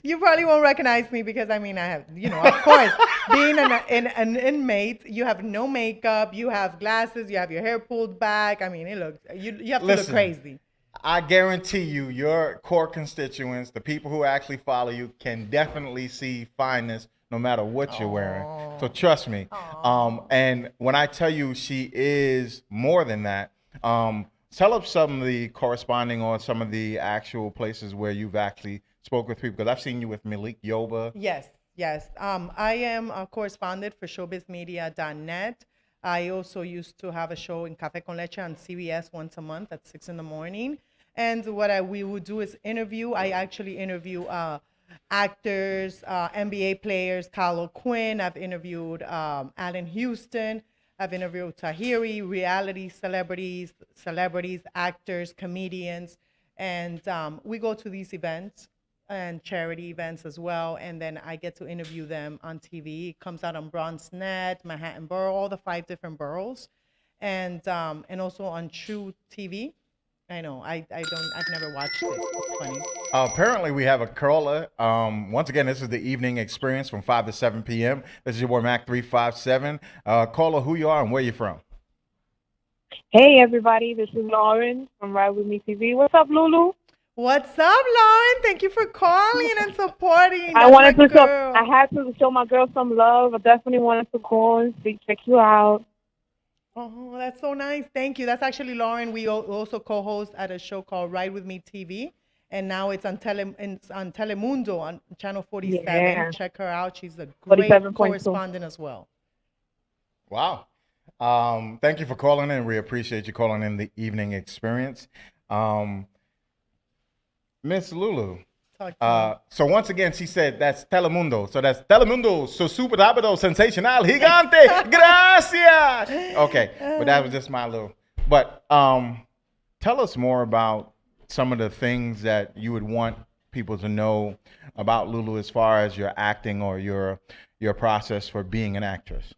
You probably won't recognize me because I mean I have, of course, being an inmate, you have no makeup, you have glasses, you have your hair pulled back. I mean, it looks you have to look crazy. I guarantee you, your core constituents, the people who actually follow you, can definitely see fineness no matter what you're wearing. So trust me. And when I tell you she is more than that, tell us some of the corresponding or some of the actual places where you've actually spoke with people, because I've seen you with Malik Yoba. Yes. I am a correspondent for showbizmedia.net. I also used to have a show in Café con Leche on CBS once a month at 6 in the morning. And what we would do is interview. I actually interview actors, NBA players, Kyle Quinn. I've interviewed Allen Houston. I've interviewed Tahiri, reality celebrities, actors, comedians. And we go to these events and charity events as well. And then I get to interview them on TV. It comes out on BronxNet, Manhattan Borough, all the 5 different boroughs. And also on True TV. I know, I've never watched it. It's funny. Apparently we have a caller. Once again, this is the evening experience from 5 to 7 p.m. This is your boy Mac 357. Caller, who you are and where you from? Hey everybody, this is Lauren from Ride With Me TV. What's up, Lulu? What's up, Lauren? Thank you for calling and supporting. I had to show my girl some love. I definitely wanted to call and check you out. Oh, that's so nice. Thank you. That's actually Lauren. We also co-host at a show called Ride With Me TV. And now it's on Telemundo on Channel 47. Yeah. Check her out. She's a great correspondent as well. Wow. Thank you for calling in. We appreciate you calling in the evening experience. Miss Lulu. So once again, she said that's Telemundo. So that's Telemundo. So super rápido, sensacional, gigante, gracias. Okay, but that was just my little. But tell us more about some of the things that you would want people to know about Lulu as far as your acting or your process for being an actress.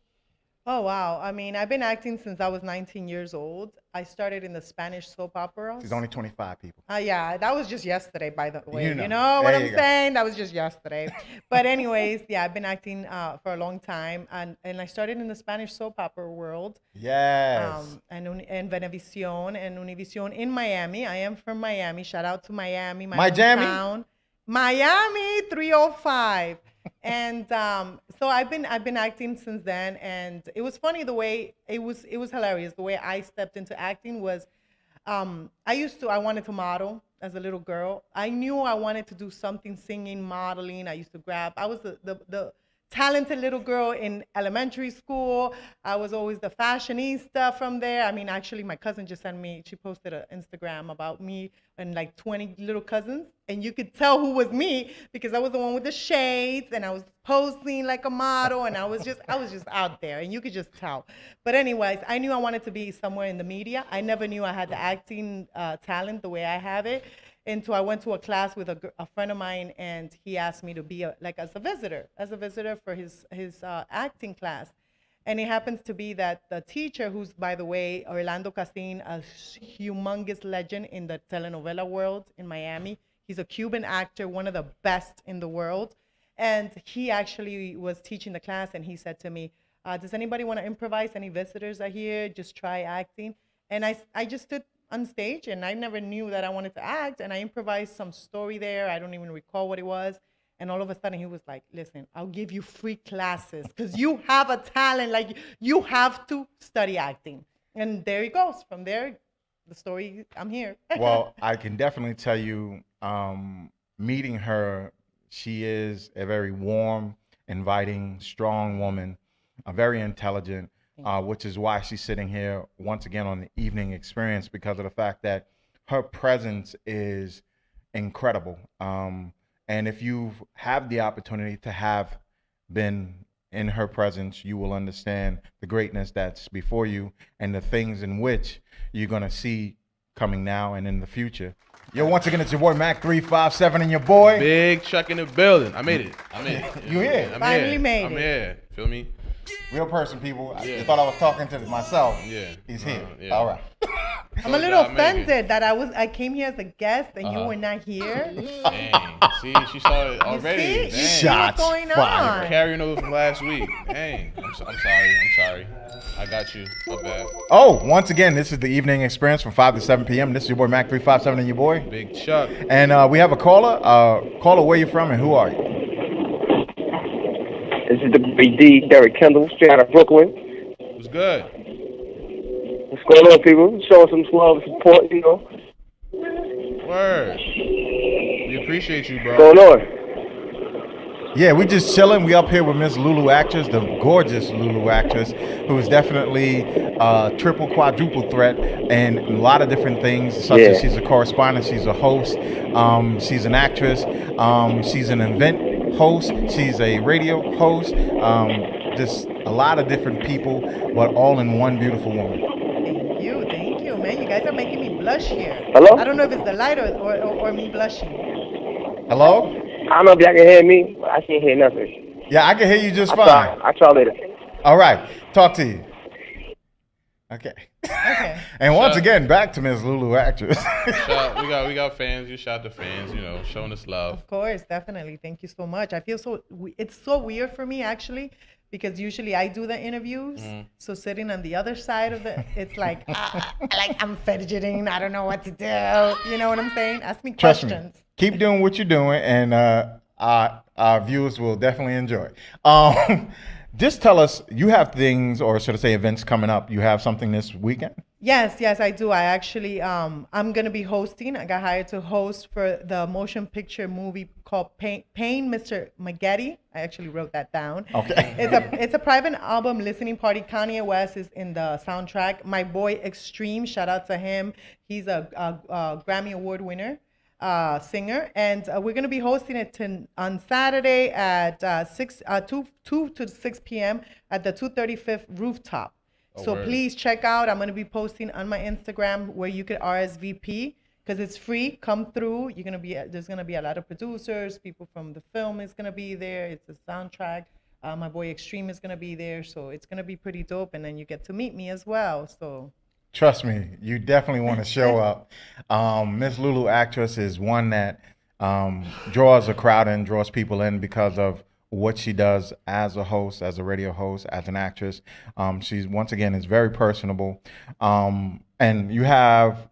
Oh, wow. I mean, I've been acting since I was 19 years old. I started in the Spanish soap opera. She's only 25 people. Yeah, that was just yesterday, by the way. You know what I'm saying? That was just yesterday. But anyways, yeah, I've been acting for a long time. And I started in the Spanish soap opera world. Yes. And Venevisión and Univision in Miami. I am from Miami. Shout out to Miami, my hometown. Miami 305. And so I've been acting since then, and it was funny the way it was hilarious. The way I stepped into acting was I wanted to model as a little girl. I knew I wanted to do something, singing, modeling. I used to I was the talented little girl in elementary school. I was always the fashionista from there. I mean, actually, my cousin just she posted an Instagram about me and like 20 little cousins. And you could tell who was me because I was the one with the shades and I was posing like a model and I was just out there and you could just tell. But anyways, I knew I wanted to be somewhere in the media. I never knew I had the acting talent the way I have it. Until I went to a class with a friend of mine, and he asked me to be as a visitor for his acting class. And it happens to be that the teacher, who's, by the way, Orlando Cassin, a humongous legend in the telenovela world in Miami. He's a Cuban actor, one of the best in the world. And he actually was teaching the class, and he said to me, does anybody want to improvise? Any visitors are here? Just try acting. And I just stood on stage, and I never knew that I wanted to act, and I improvised some story there. I don't even recall what it was. And all of a sudden he was like, listen, I'll give you free classes because you have a talent. Like, you have to study acting. And there he goes. From there, the story, I'm here. Well, I can definitely tell you, meeting her, she is a very warm, inviting, strong woman, very intelligent, which is why she's sitting here once again on the evening experience, because of the fact that her presence is incredible. And if you have the opportunity to have been in her presence, you will understand the greatness that's before you and the things in which you're going to see coming now and in the future. Yo, once again, it's your boy Mac 357 and your boy Big Chuck in the building. I made it. You here? Finally made it. I'm here. Feel me? Real person, people. I thought I was talking to myself. Yeah. He's here. Yeah. All right. I'm a little offended that I came here as a guest and you were not here. Dang. See, she started already. See? Shots what's going on? Carrying over from last week. Dang. I'm sorry. I got you. My bad. Oh, once again, this is the evening experience from 5 to 7 p.m. This is your boy Mac 357 and your boy Big Chuck. And we have a caller. Caller, where you from and who are you? This is the great D, Derek Kendall, straight out of Brooklyn. What's good? What's going on, people? Showing some love and support, you know. Word. We appreciate you, bro. What's going on? Yeah, we just chilling. We up here with Miss Lulu Actress, the gorgeous Lulu Actress, who is definitely triple, quadruple threat and a lot of different things, such as she's a correspondent, she's a host, she's an actress, she's an event host, she's a radio host, just a lot of different people, but all in one beautiful woman. Thank you, man. You guys are making me blush here. Hello? I don't know if it's the light or me blushing. Hello? I don't know if y'all can hear me, but I can't hear nothing. Yeah, I can hear you just fine. I'll try later. All right. Talk to you. Okay. And once again, back to Miss Lulu Actress. We got fans. You shout the fans, you know, showing us love. Of course, definitely. Thank you so much. I feel it's so weird for me, actually, because usually I do the interviews. So sitting on the other side of it's like I'm fidgeting. I don't know what to do. You know what I'm saying? Ask me Trust questions. me. Keep doing what you're doing, and our viewers will definitely enjoy. Just tell us, you have things, or should I say events coming up. You have something this weekend? Yes, I do. I actually, I'm going to be hosting. I got hired to host for the motion picture movie called Pain, Mr. Maggette. I actually wrote that down. Okay. It's a private album listening party. Kanye West is in the soundtrack. My boy Extreme, shout out to him. He's a Grammy Award winner. Singer, and we're going to be hosting it on Saturday at 2 to 6 p.m. at the 235th rooftop. So please check out. I'm going to be posting on my Instagram where you could RSVP because it's free. Come through. There's going to be a lot of producers. People from the film is going to be there. It's a soundtrack. My boy Extreme is going to be there. So it's going to be pretty dope. And then you get to meet me as well. So. Trust me, you definitely want to show up. Miss Lulu Actress is one that draws a crowd in, draws people in because of what she does as a host, as a radio host, as an actress. She's, once again, is very personable. And you have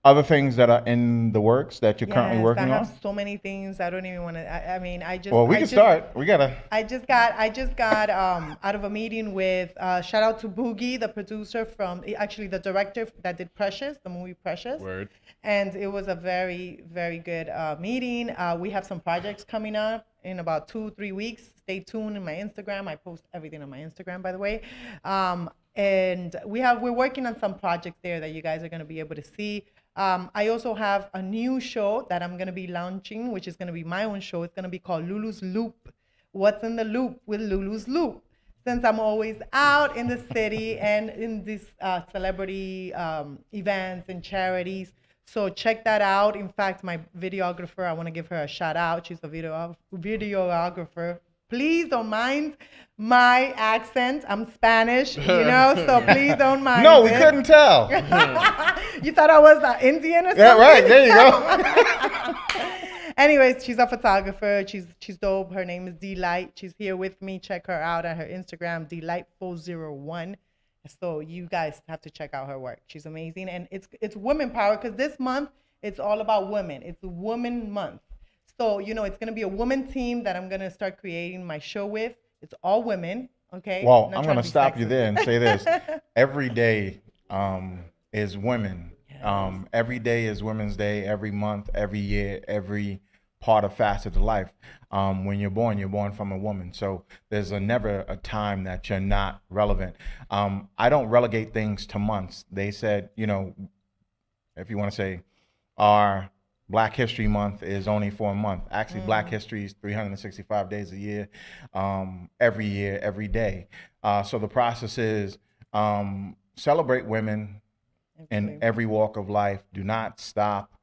other things that are in the works that you're currently working on? I have so many things. I don't even want to. I mean, I just. Well, we can start. We gotta. I just got out of a meeting with. Shout out to Boogie, the producer from, actually the director that did Precious, the movie Precious. Word. And it was a very, very good meeting. We have some projects coming up in about 2-3 weeks. Stay tuned in my Instagram. I post everything on my Instagram, by the way. And we're working on some projects there that you guys are going to be able to see. I also have a new show that I'm going to be launching, which is going to be my own show. It's going to be called Lulu's Loop. What's in the Loop with Lulu's Loop? Since I'm always out in the city and in these celebrity events and charities. So check that out. In fact, my videographer, I want to give her a shout out. She's a videographer. Please don't mind my accent. I'm Spanish, so please don't mind. No, we couldn't tell. You thought I was Indian or something? Yeah, right. There you go. Anyways, she's a photographer. She's dope. Her name is Delight. She's here with me. Check her out at her Instagram, Delightful01. So you guys have to check out her work. She's amazing. And it's women power because this month, it's all about women. It's Women Month. So, it's going to be a woman team that I'm going to start creating my show with. It's all women, okay? Well, I'm going to stop you there and say this. Every day is women. Yes. Every day is Women's Day. Every month, every year, every part of facet of life. When you're born from a woman. So there's never a time that you're not relevant. I don't relegate things to months. They said, if you want to say our Black History Month is only for a month. Actually, Black History is 365 days a year, every day. So the process is celebrate women in every walk of life. Do not stop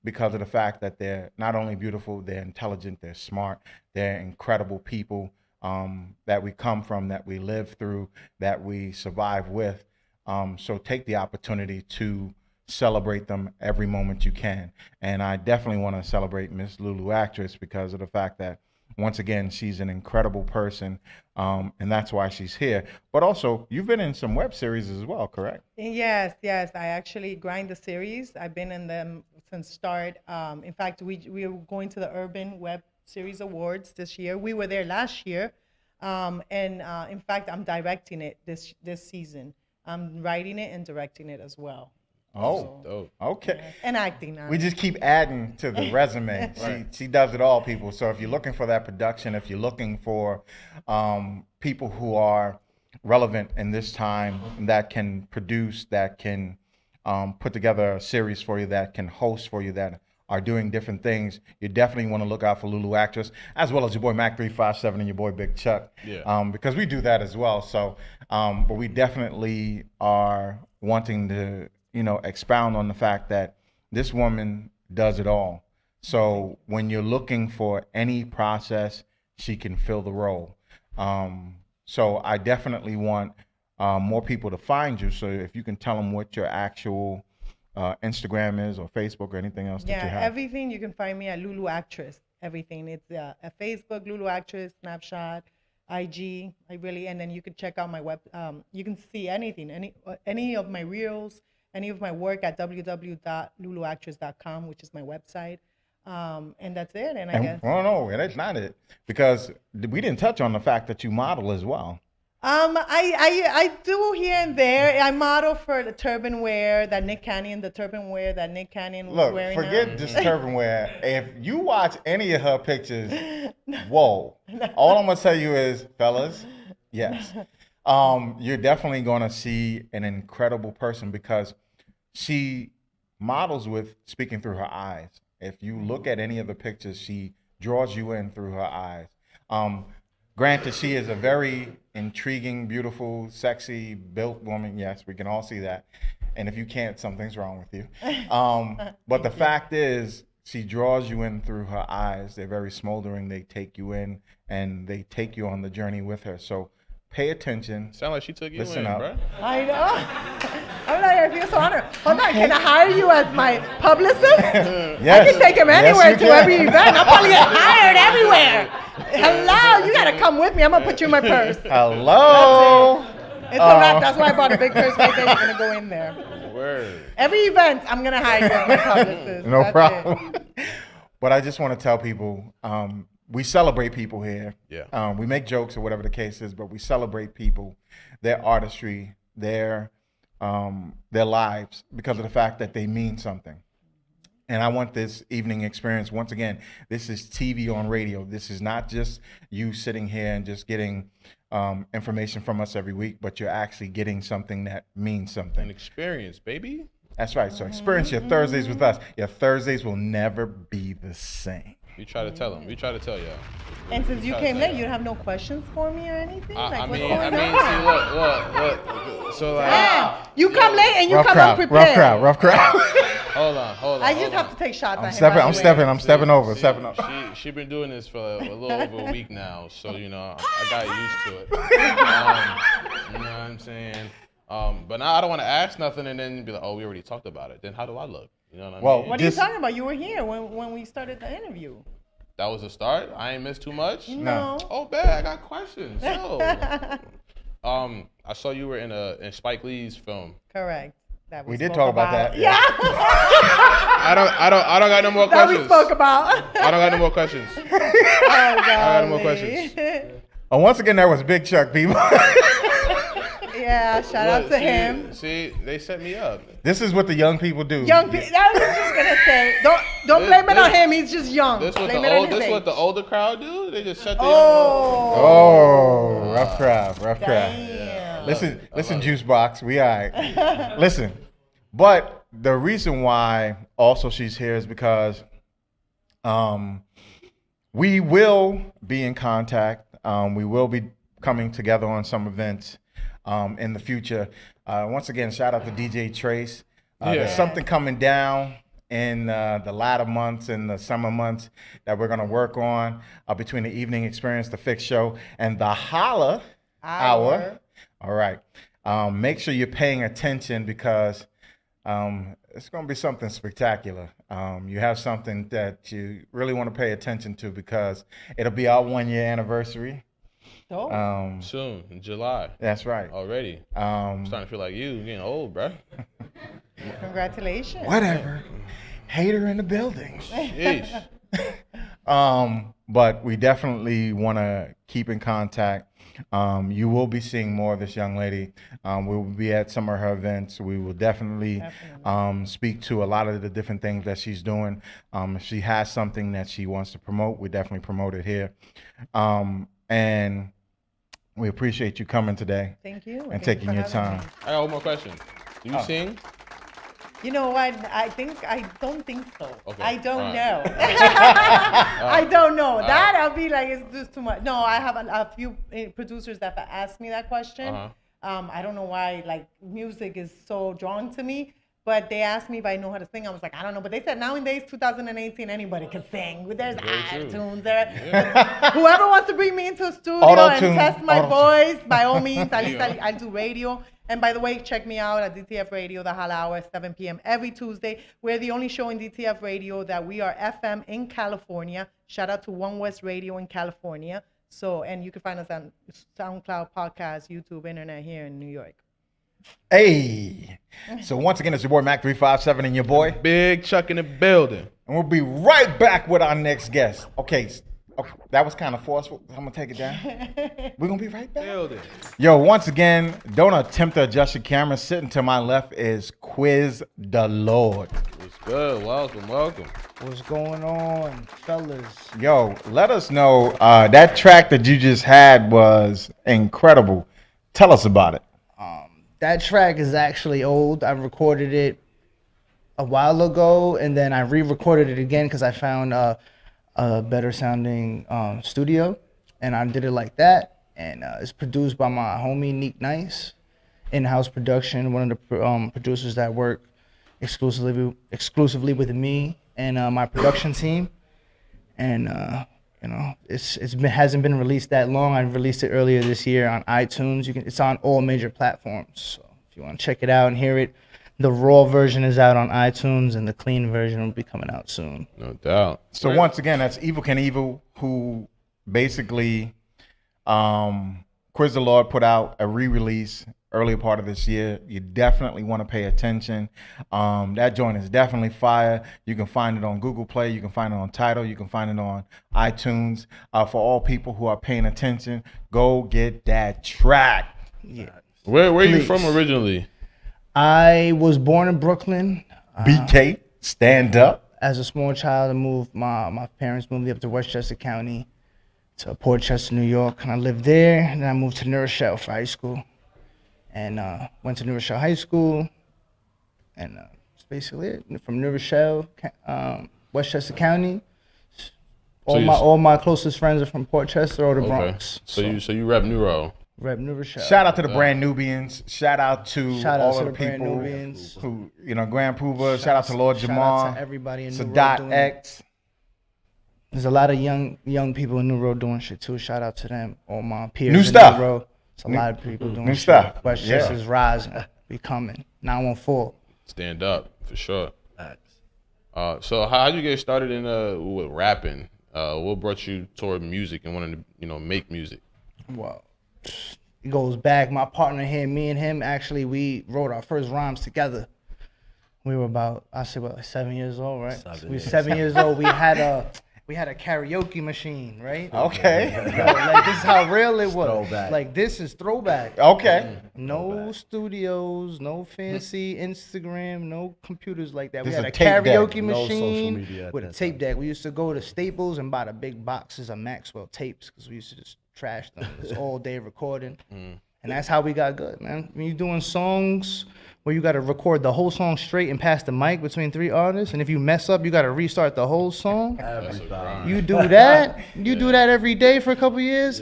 because of the fact that they're not only beautiful, they're intelligent, they're smart, they're incredible people that we come from, that we live through, that we survive with. So take the opportunity to celebrate them every moment you can. And I definitely want to celebrate Miss Lulu Actress because of the fact that, once again, she's an incredible person, and that's why she's here. But also, you've been in some web series as well, correct? Yes. I actually grind the series. I've been in them since start. In fact, we are going to the Urban Web Series Awards this year. We were there last year. In fact, I'm directing it this season. I'm writing it and directing it as well. Oh, dope. Okay. Yeah. And acting now. We just keep adding to the resume. Right. She does it all, people. So if you're looking for that production, if you're looking for people who are relevant in this time, that can produce, that can put together a series for you, that can host for you, that are doing different things, you definitely want to look out for Lulu Actress, as well as your boy Mac 357 and your boy Big Chuck, because we do that as well. So, but we definitely are wanting to, expound on the fact that this woman does it all. So when you're looking for any process, she can fill the role. So I definitely want more people to find you. So if you can tell them what your actual Instagram is or Facebook or anything else that you have. Yeah, everything you can find me at Lulu Actress. Everything. It's at Facebook, Lulu Actress, Snapchat, IG. And then you can check out my web. You can see anything, any of my reels, any of my work at www.luluactress.com, which is my website. And that's it. And I guess. Well, no, that's not it, because we didn't touch on the fact that you model as well. I do here and there. I model for the turban wear that Nick Cannon was wearing. Look, forget this turban wear. If you watch any of her pictures, whoa. All I'm gonna tell you is, fellas, yes. You're definitely gonna see an incredible person because she models with speaking through her eyes. If you look at any of the pictures, she draws you in through her eyes. Granted, she is a very intriguing, beautiful, sexy, built woman. Yes, we can all see that. And if you can't, something's wrong with you. But the fact is, she draws you in through her eyes. They're very smoldering. They take you in, and they take you on the journey with her. So pay attention. Sound like she took you Listen in, up. bro. I know. I'm like, I feel so honored. Hold on, can I hire you as my publicist? Yes. I can take him anywhere to you can. every event. I'll probably get hired everywhere. Hello, you gotta come with me. I'm gonna put you in my purse. Hello. It's a wrap. That's why I bought a big purse right there. You're gonna go in there. Word. Every event, I'm gonna hire you as my publicist. No That's problem. it. But I just want to tell people, we celebrate people here. Yeah. We make jokes or whatever the case is, but we celebrate people, their artistry, their lives, because of the fact that they mean something. And I want this evening experience, once again, this is TV on radio. This is not just you sitting here and just getting information from us every week, but you're actually getting something that means something. An experience, baby. That's right. So experience your Thursdays with us. Your Thursdays will never be the same. We try to tell them. We try to tell y'all. And since you came late, you don't have no questions for me or anything? I what's mean, going on? see, look. So like, Damn, you come late and you Rough come crowd, unprepared. rough crowd. hold on. I just have to take shots at him. I'm stepping over. She been doing this for a little over a week now, so I got used to it. You know what I'm saying? But now I don't want to ask nothing and then be like, oh, we already talked about it. Then how do I look? You know what I mean? What are you talking about? You were here when we started the interview. That was a start. I ain't missed too much. No. Oh, bad. I got questions. Yo. I saw you were in Spike Lee's film. Correct. We did talk about that. Yeah. I don't got no more That questions. we spoke about. I don't got no more questions. Oh, I got no more questions. Once again, that was Big Chuck, people. Yeah, shout out to him. See, they set me up. This is what the young people do. Young people. I was just gonna say, don't blame it on him. He's just young. This what the older crowd do? They just shut the Oh, rough crowd. Damn. Listen, Juice Box, we all right. Listen, but the reason why also she's here is because we will be in contact. We will be coming together on some events in the future. Once again, shout out to DJ Trace. There's something coming down in the latter months and the summer months that we're going to work on between the Evening Experience, the Fix Show, and the Holla Hour. All right. Make sure you're paying attention because it's going to be something spectacular. You have something that you really want to pay attention to because it'll be our 1-year anniversary. Soon, in July. That's right. Already. I'm starting to feel like you're getting old, bro. Congratulations. Whatever. Hater in the building. Yeesh. But we definitely want to keep in contact. You will be seeing more of this young lady. We will be at some of her events. We will definitely speak to a lot of the different things that she's doing. If she has something that she wants to promote, we definitely promote it here. And we appreciate you coming today. Thank you. And taking your time. I got one more question. Do you sing? You know what? I don't think so. Okay. I don't All know. right. I don't know. All That right. I'll be like, it's just too much. No, I have a few producers that have asked me that question. I don't know why, like, music is so drawn to me. But they asked me if I know how to sing. I was like, I don't know. But they said nowadays, 2018, anybody can sing. There's iTunes. Whoever wants to bring me into a studio and test my voice, by all means, at least I'll do radio. And by the way, check me out at DTF Radio, the Hal Hour, 7 p.m. every Tuesday. We're the only show in DTF Radio that we are FM in California. Shout out to One West Radio in California. So, and you can find us on SoundCloud, podcast, YouTube, internet here in New York. Hey. So once again, it's your boy Mac357 and your boy Big Chuck in the building. And we'll be right back with our next guest. Okay, that was kind of forceful. I'm going to take it down. We're going to be right back. Yo, once again, don't attempt to adjust your camera. Sitting to my left is QuizDaLawd. What's good? Welcome, welcome. What's going on, fellas? Yo, let us know. That track that you just had was incredible. Tell us about it. That track is actually old. I recorded it a while ago, and then I re-recorded it again because I found a better sounding studio, and I did it like that. And it's produced by my homie Neek Nice, in-house production. One of the producers that work exclusively with me and my production team. And you know, hasn't been released that long. I released it earlier this year on iTunes. It's on all major platforms. So if you want to check it out and hear it, the raw version is out on iTunes, and the clean version will be coming out soon. No doubt. So once again, that's Evil Can Evil, who basically QuizDaLawd put out a re-release earlier part of this year. You definitely want to pay attention. That joint is definitely fire. You can find it on Google Play. You can find it on Tidal. You can find it on iTunes. For all people who are paying attention, go get that track. Yeah. Where are you from originally? I was born in Brooklyn. BK, stand up. As a small child, I moved. My parents moved me up to Westchester County, to Port Chester, New York, and I lived there. And then I moved to New Rochelle for high school, and went to New Rochelle High School, and that's basically it. From New Rochelle, Westchester County. All my closest friends are from Port Chester or the Bronx. So you rep New Row. Rep New Rochelle. Shout out to the Brand Nubians. Shout out to all of the Brand people Nubians. who, Grand Poobah. Shout out to Lord Shout Jamar. out to everybody in New Row Sadat doing X. There's a lot of young people in New Row doing shit too. Shout out to them. All my peers New in stuff. New Row. It's a lot of people doing new shit. stuff. Westchester's rising. We coming. 914. Stand up for sure. So how did you get started in with rapping? What brought you toward music and wanting to make music? Well, it goes back. My partner here, me and him, actually, we wrote our first rhymes together. We were about, I say, like 7 years old, right? We were 7 years old. We had a karaoke machine, right? Okay. Like, this is how real it was. Throwback. Like, this is throwback. Okay. No studios, no fancy Instagram, no computers like that. This We had is a a tape deck. karaoke No machine social media at with a that tape deck. We used to go to Staples and buy the big boxes of Maxwell tapes because we used to just trash them. It's all day recording. And that's how we got good, man. When you're doing songs where you got to record the whole song straight and pass the mic between 3 artists, and if you mess up, you got to restart the whole song. You do that. You do that every day for a couple years.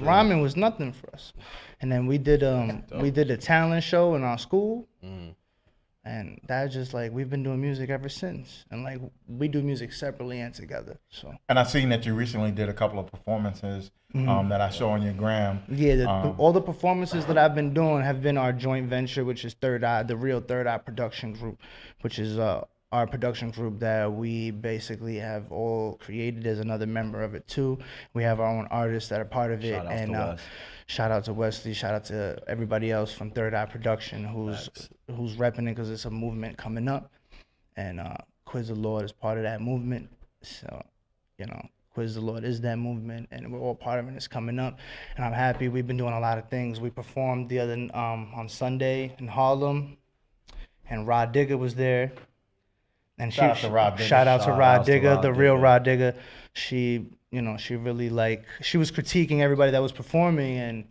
Rhyming was nothing for us. And then we did a talent show in our school. And that's just like we've been doing music ever since, and like we do music separately and together. So. And I seen that you recently did a couple of performances that I saw on your gram. Yeah, all the performances that I've been doing have been our joint venture, which is Third Eye, the real Third Eye production group, which is our production group that we basically have all created. As another member of it too. We have our own artists that are part of it, and shout out to Wesley, shout out to everybody else from Third Eye Production who's repping it, because it's a movement coming up, and QuizDaLawd is part of that movement. So, you know, QuizDaLawd is that movement, and we're all part of it. It's coming up, and I'm happy. We've been doing a lot of things. We performed the other on Sunday in Harlem, and Rod Digger was there. And Shout out to Rod Digger. Shout out to Rod Digger, the real Rod Digger. She, you know, she really she was critiquing everybody that was performing, and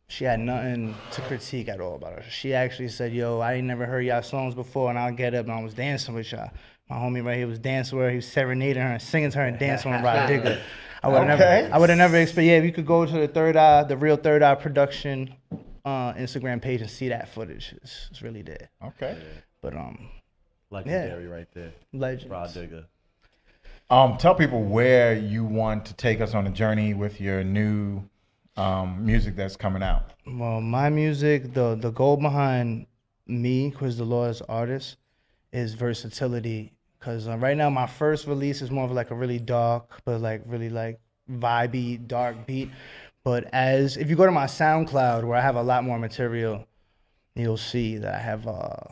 she had nothing to critique at all about her. She actually said, "Yo, I ain't never heard y'all songs before, and I'll get up and I was dancing with y'all." My homie right here was dancing with her. He was serenading her and singing to her and dancing with Rod Digger. I would have never expected. Yeah, you could go to the Third Eye, the real Third Eye Production Instagram page and see that footage. It's really there. Okay. But legendary right there. Legends. Rod Digger. Tell people where you want to take us on a journey with your new music that's coming out. Well, my music, the goal behind me, QuizDaLawd as artist, is versatility. Because right now my first release is more of like a really dark, but like really like vibey, dark beat. But if you go to my SoundCloud, where I have a lot more material, you'll see that I have a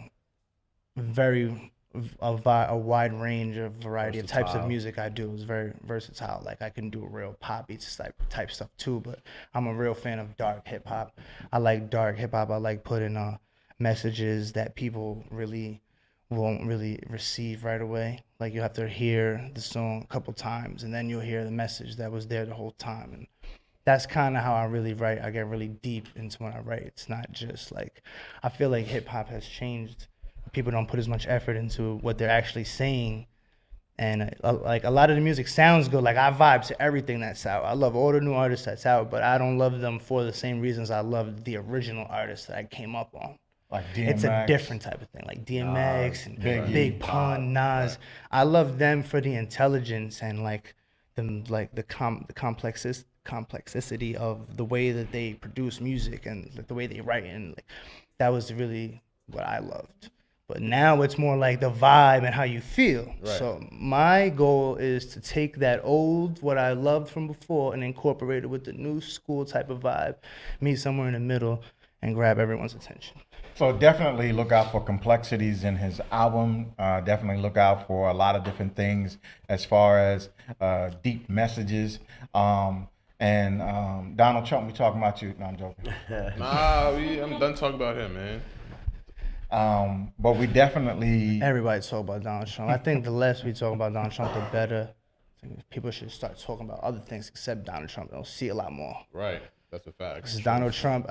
wide range of variety of types of music I do. It's very versatile. Like I can do real poppy type stuff too, but I'm a real fan of dark hip hop. I like dark hip hop. I like putting messages that people really won't really receive right away. Like you have to hear the song a couple times, and then you'll hear the message that was there the whole time. And that's kind of how I really write. I get really deep into when I write. It's not just like, I feel like hip hop has changed. People don't put as much effort into what they're actually saying. And like a lot of the music sounds good. Like I vibe to everything that's out. I love all the new artists that's out, but I don't love them for the same reasons I love the original artists that I came up on. Like DMX. It's a different type of thing, like DMX and Big Pun, Nas. I love them for the intelligence and like the complexity of the way that they produce music and the way they write, and like that was really what I loved. But now it's more like the vibe and how you feel. Right. So my goal is to take that what I loved from before, and incorporate it with the new school type of vibe, meet somewhere in the middle, and grab everyone's attention. So definitely look out for complexities in his album. Definitely look out for a lot of different things as far as deep messages. And Donald Trump, we talking about you. No, I'm joking. I'm done talking about him, man. But we definitely... Everybody talk about Donald Trump. I think the less we talk about Donald Trump, the better. I think people should start talking about other things except Donald Trump. They'll see a lot more. Right. That's a fact. Because Donald Trump,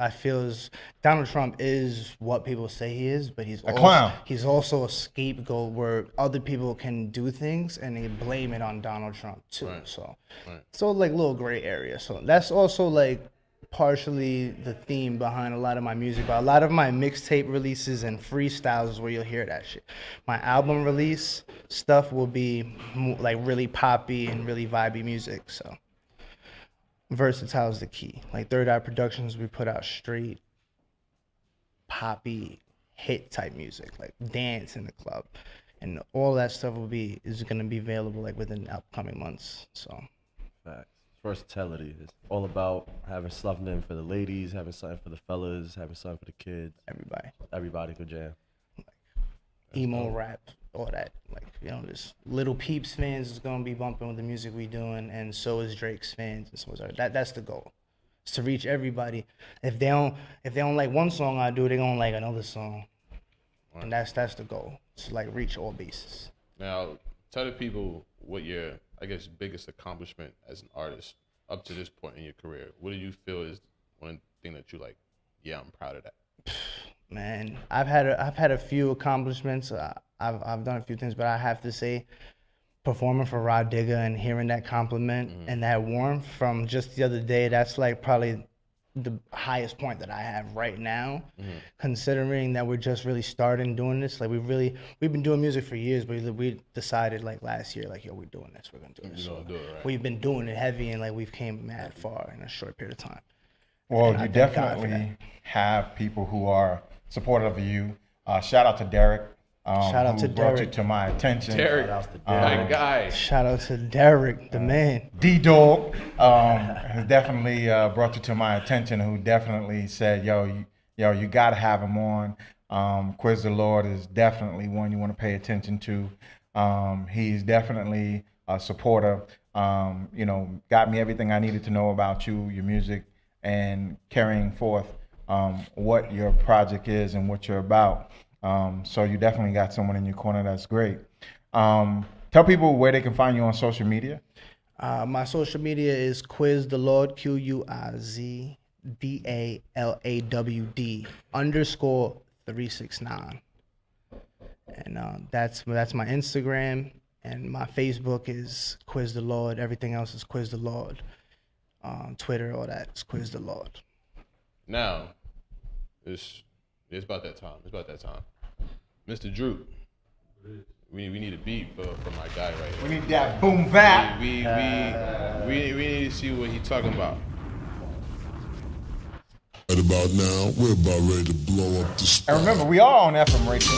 Donald Trump is what people say he is, but he's a clown. He's also a scapegoat where other people can do things and they blame it on Donald Trump too. Right. So like little gray area. So that's also like partially the theme behind a lot of my music, but a lot of my mixtape releases and freestyles is where you'll hear that shit. My album release stuff will be like really poppy and really vibey music. So versatile is the key. Like Third Eye Productions, we put out straight poppy hit type music, like dance in the club, and all that stuff is gonna be available like within the upcoming months. So facts. Versatility. It's all about having something for the ladies, having something for the fellas, having something for the kids. Everybody could jam. Like emo rap, all that. Like, you know, this Little Peeps fans is gonna be bumping with the music we doing, and so is Drake's fans, and so is ours. That's the goal. It's to reach everybody. If they don't like one song I do, they're gonna like another song. Right. And that's the goal. To like reach all bases. Now, tell the people what your, I guess, biggest accomplishment as an artist up to this point in your career. What do you feel is one thing that you like? Yeah, I'm proud of that. Man, I've had a few accomplishments. I've done a few things, but I have to say, performing for Rod Digger and hearing that compliment and that warmth from just the other day, that's like probably the highest point that I have right now, considering that we're just really starting doing this. Like we've been doing music for years, but we decided like last year, like, yo, we're doing this, we're gonna do this. So we've been doing it heavy, and like we've came mad far in a short period of time. Well, you definitely have people who are supportive of you. Shout out to Derek. Shout out to brought Derek. you to my attention. Derek, my guy. Shout out to Derek, the man. D-Dog has definitely brought you to my attention, who definitely said, yo, you got to have him on. QuizDaLawd is definitely one you want to pay attention to. He's definitely a supporter. Got me everything I needed to know about you, your music, and carrying forth what your project is and what you're about. So you definitely got someone in your corner that's great. Tell people where they can find you on social media. My social media is QuizDaLawd, QuizDaLawd_369. And that's my Instagram, and my Facebook is QuizDaLawd. Everything else is QuizDaLawd. Twitter, all that is QuizDaLawd. Now, it's about that time. Mr. Drew, we need a beat for my guy right here. We need that boom bap. We need to see what he's talking about. Right about now, we're about ready to blow up the spot. And remember, we are on FM radio.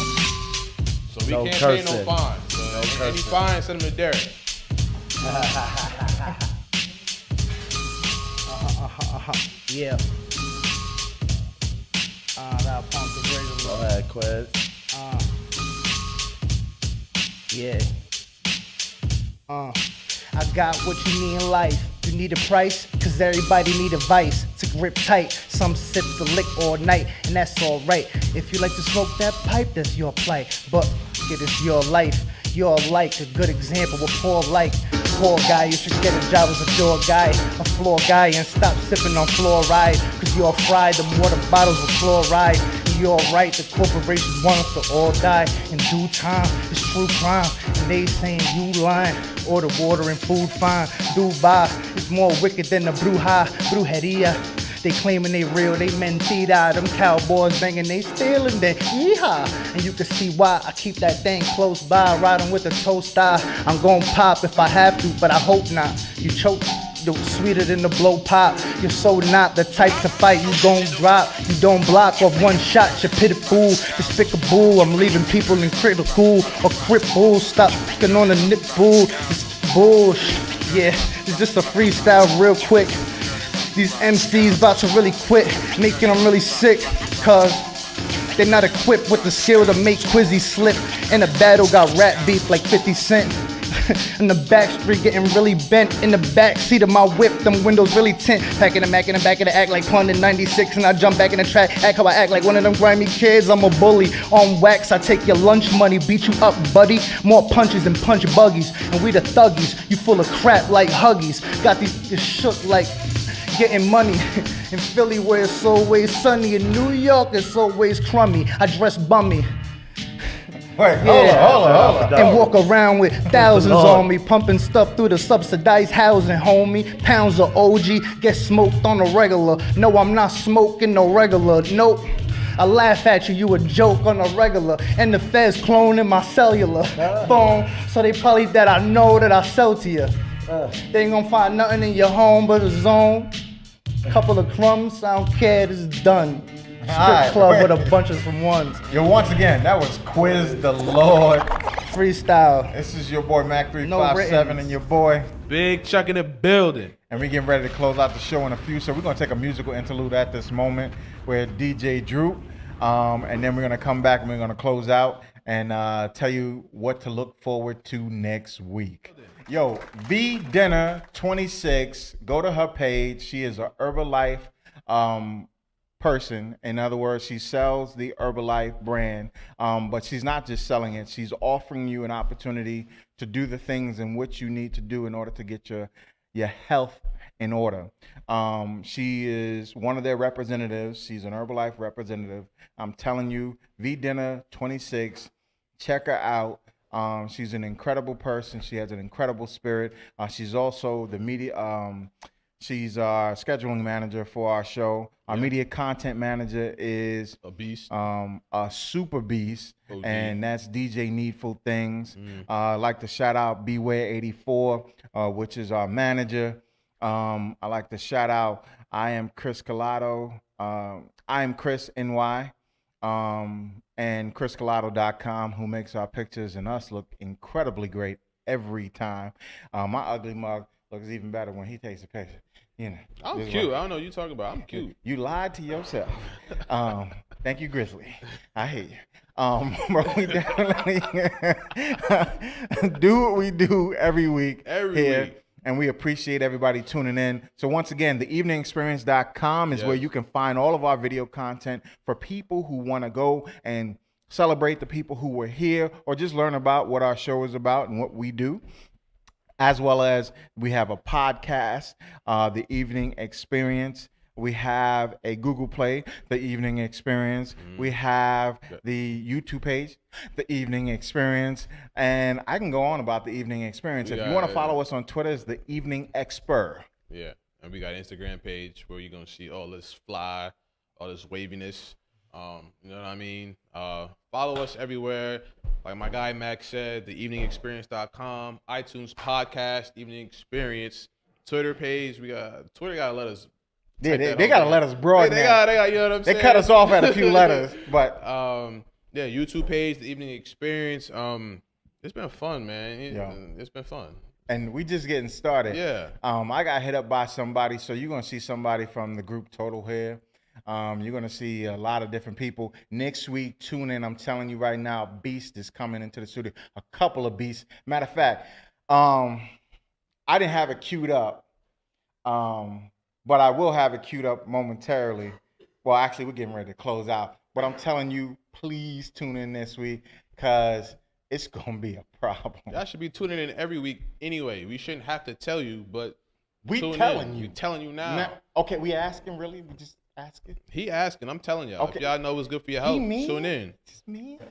So we can't pay no fine. So any fine, send him to Derek. Yeah. That pump the razor. Go ahead, Quiz. Yeah. I got what you need in life. You need a price, cause everybody need a vice to grip tight. Some sip the lick all night, and that's alright. If you like to smoke that pipe, that's your plight. But it is your life. You're like a good example of poor like. Poor guy, you should get a job as a door guy, a floor guy, and stop sipping on fluoride. Cause you're fried, the water bottles with fluoride. And you're right, the corporations want us to all die. In due time, it's true crime. And they saying you lying. Order water and food fine. Dubai is more wicked than the brujeria. They claiming they real, they mentira. Them cowboys banging, they stealing, they yeehaw. And you can see why I keep that thing close by, riding with a toaster. I'm gon' pop if I have to, but I hope not. You choke, sweeter than the blow pop. You're so not the type to fight, you gon' drop. You don't block off one shot, you pitiful, despicable. I'm leaving people in critical or cripple. Stop picking on the nipple, it's bullshit. Yeah, it's just a freestyle real quick. These MCs about to really quit, making them really sick, cause they're not equipped with the skill to make Quizzy slip. In a battle, got rap beef like 50 Cent. In the back street, getting really bent. In the back seat of my whip, them windows really tint. Packing the Mac in the back of the act like Pun in 96, and I jump back in the track, act how I act like one of them grimy kids. I'm a bully. On wax, I take your lunch money, beat you up, buddy. More punches than punch buggies, and we the thuggies. You full of crap like Huggies. Got these shook like getting money. In Philly where it's always sunny, in New York it's always crummy. I dress bummy. Wait, hold on. And walk around with thousands on me, pumping stuff through the subsidized housing, homie. Pounds of OG get smoked on the regular. No, I'm not smoking no regular. Nope. I laugh at you, you a joke on the regular. And the feds cloning my cellular phone, so they probably that I know that I sell to you. They ain't gonna find nothing in your home but a zone. Couple of crumbs, I don't care, this is done. Strip club with a bunch of some ones. Yo, once again, that was QuizDaLawd. Freestyle. This is your boy Mac357 and your boy Big Chuck in the building. And we getting ready to close out the show in a few. So we're gonna take a musical interlude at this moment with DJ Drew. And then we're gonna come back and we're gonna close out and tell you what to look forward to next week. Yo, V Dinner 26. Go to her page. She is a Herbalife person. In other words, she sells the Herbalife brand, but she's not just selling it. She's offering you an opportunity to do the things in which you need to do in order to get your health in order. She is one of their representatives. She's an Herbalife representative. I'm telling you, V Dinner 26. Check her out. She's an incredible person. She has an incredible spirit. She's also the media. She's our scheduling manager for our show. Our media content manager is a beast, a super beast, OG. and that's DJ Needful Things. I'd like to shout out Beware84, which is our manager. I like to shout out I Am Chris Collado. I Am Chris NY, and ChrisCollado.com, who makes our pictures and us look incredibly great every time. My ugly mug looks even better when he takes a picture. You know, I'm cute. I don't know what you're talking about. I'm cute. You lied to yourself. Thank you, Grizzly. I hate you. But we definitely do what we do every week here. And we appreciate everybody tuning in. So once again, theeveningexperience.com is where you can find all of our video content for people who want to go and celebrate the people who were here, or just learn about what our show is about and what we do. As well as we have a podcast, The Evening Experience. We have a Google Play, The Evening Experience. We have the YouTube page, The Evening Experience. And I can go on about The Evening Experience. If you want to follow us on Twitter, it's The Evening Expert. Yeah, and we got an Instagram page where you're going to see all this fly, all this waviness. You know what I mean? Follow us everywhere. Like my guy Max said, theeveningexperience.com, iTunes podcast, Evening Experience, Twitter page. Twitter gotta let us. Yeah, they gotta let us broaden. They got, you know what I'm saying? They cut us off at a few letters, but yeah, YouTube page, The Evening Experience. It's been fun, man. It's been fun. And we just getting started. Yeah. I got hit up by somebody, so you're gonna see somebody from the group Total here. You're going to see a lot of different people. Next week, tune in. I'm telling you right now, Beast is coming into the studio. A couple of beasts. Matter of fact, I didn't have it queued up, but I will have it queued up momentarily. Well, actually, we're getting ready to close out. But I'm telling you, please tune in this week because it's going to be a problem. Y'all should be tuning in every week anyway. We shouldn't have to tell you, but we telling you. We're telling you now. Okay, we asking really? We just asking? He asking. I'm telling y'all. Okay. If y'all know what's good for your health, tune in.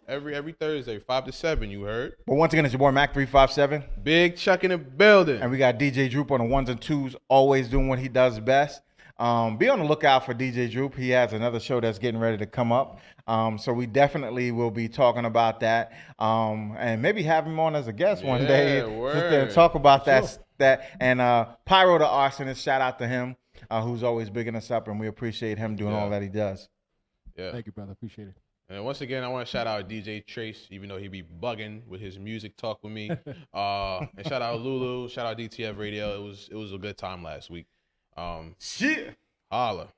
Every Thursday, 5 to 7, you heard? But once again, it's your boy Mac 357. Big Chuck in the building. And we got DJ Droop on the ones and twos, always doing what he does best. Be on the lookout for DJ Droop. He has another show that's getting ready to come up. So we definitely will be talking about that. And maybe have him on as a guest one day. Sit there and talk about that. And Pyro the Arsonist, shout out to him. Who's always bigging us up, and we appreciate him doing all that he does. Yeah. Thank you, brother. Appreciate it. And once again, I want to shout out DJ Trace, even though he be bugging with his music talk with me. And shout out Lulu. Shout out DTF Radio. It was a good time last week. Shit. Holla.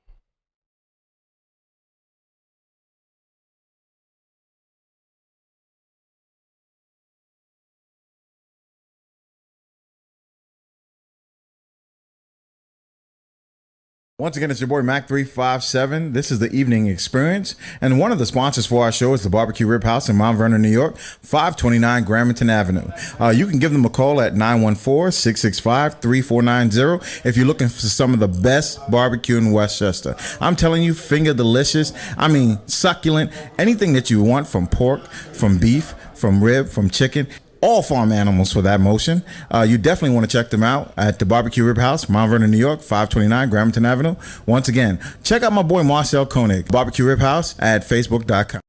Once again, it's your boy Mac 357. This is the Evening Experience, and one of the sponsors for our show is the Barbecue Rib House in Mount Vernon, New York, 529 Gramerton Avenue. You can give them a call at 914-665-3490 if you're looking for some of the best barbecue in Westchester. I'm telling you, finger delicious. I mean, succulent. Anything that you want, from pork, from beef, from rib, from chicken. All farm animals for that motion. You definitely want to check them out at the Barbecue Rib House, Mount Vernon, New York, 529 Gramerton Avenue. Once again, check out my boy Marcel Koenig, Barbecue Rib House at Facebook.com.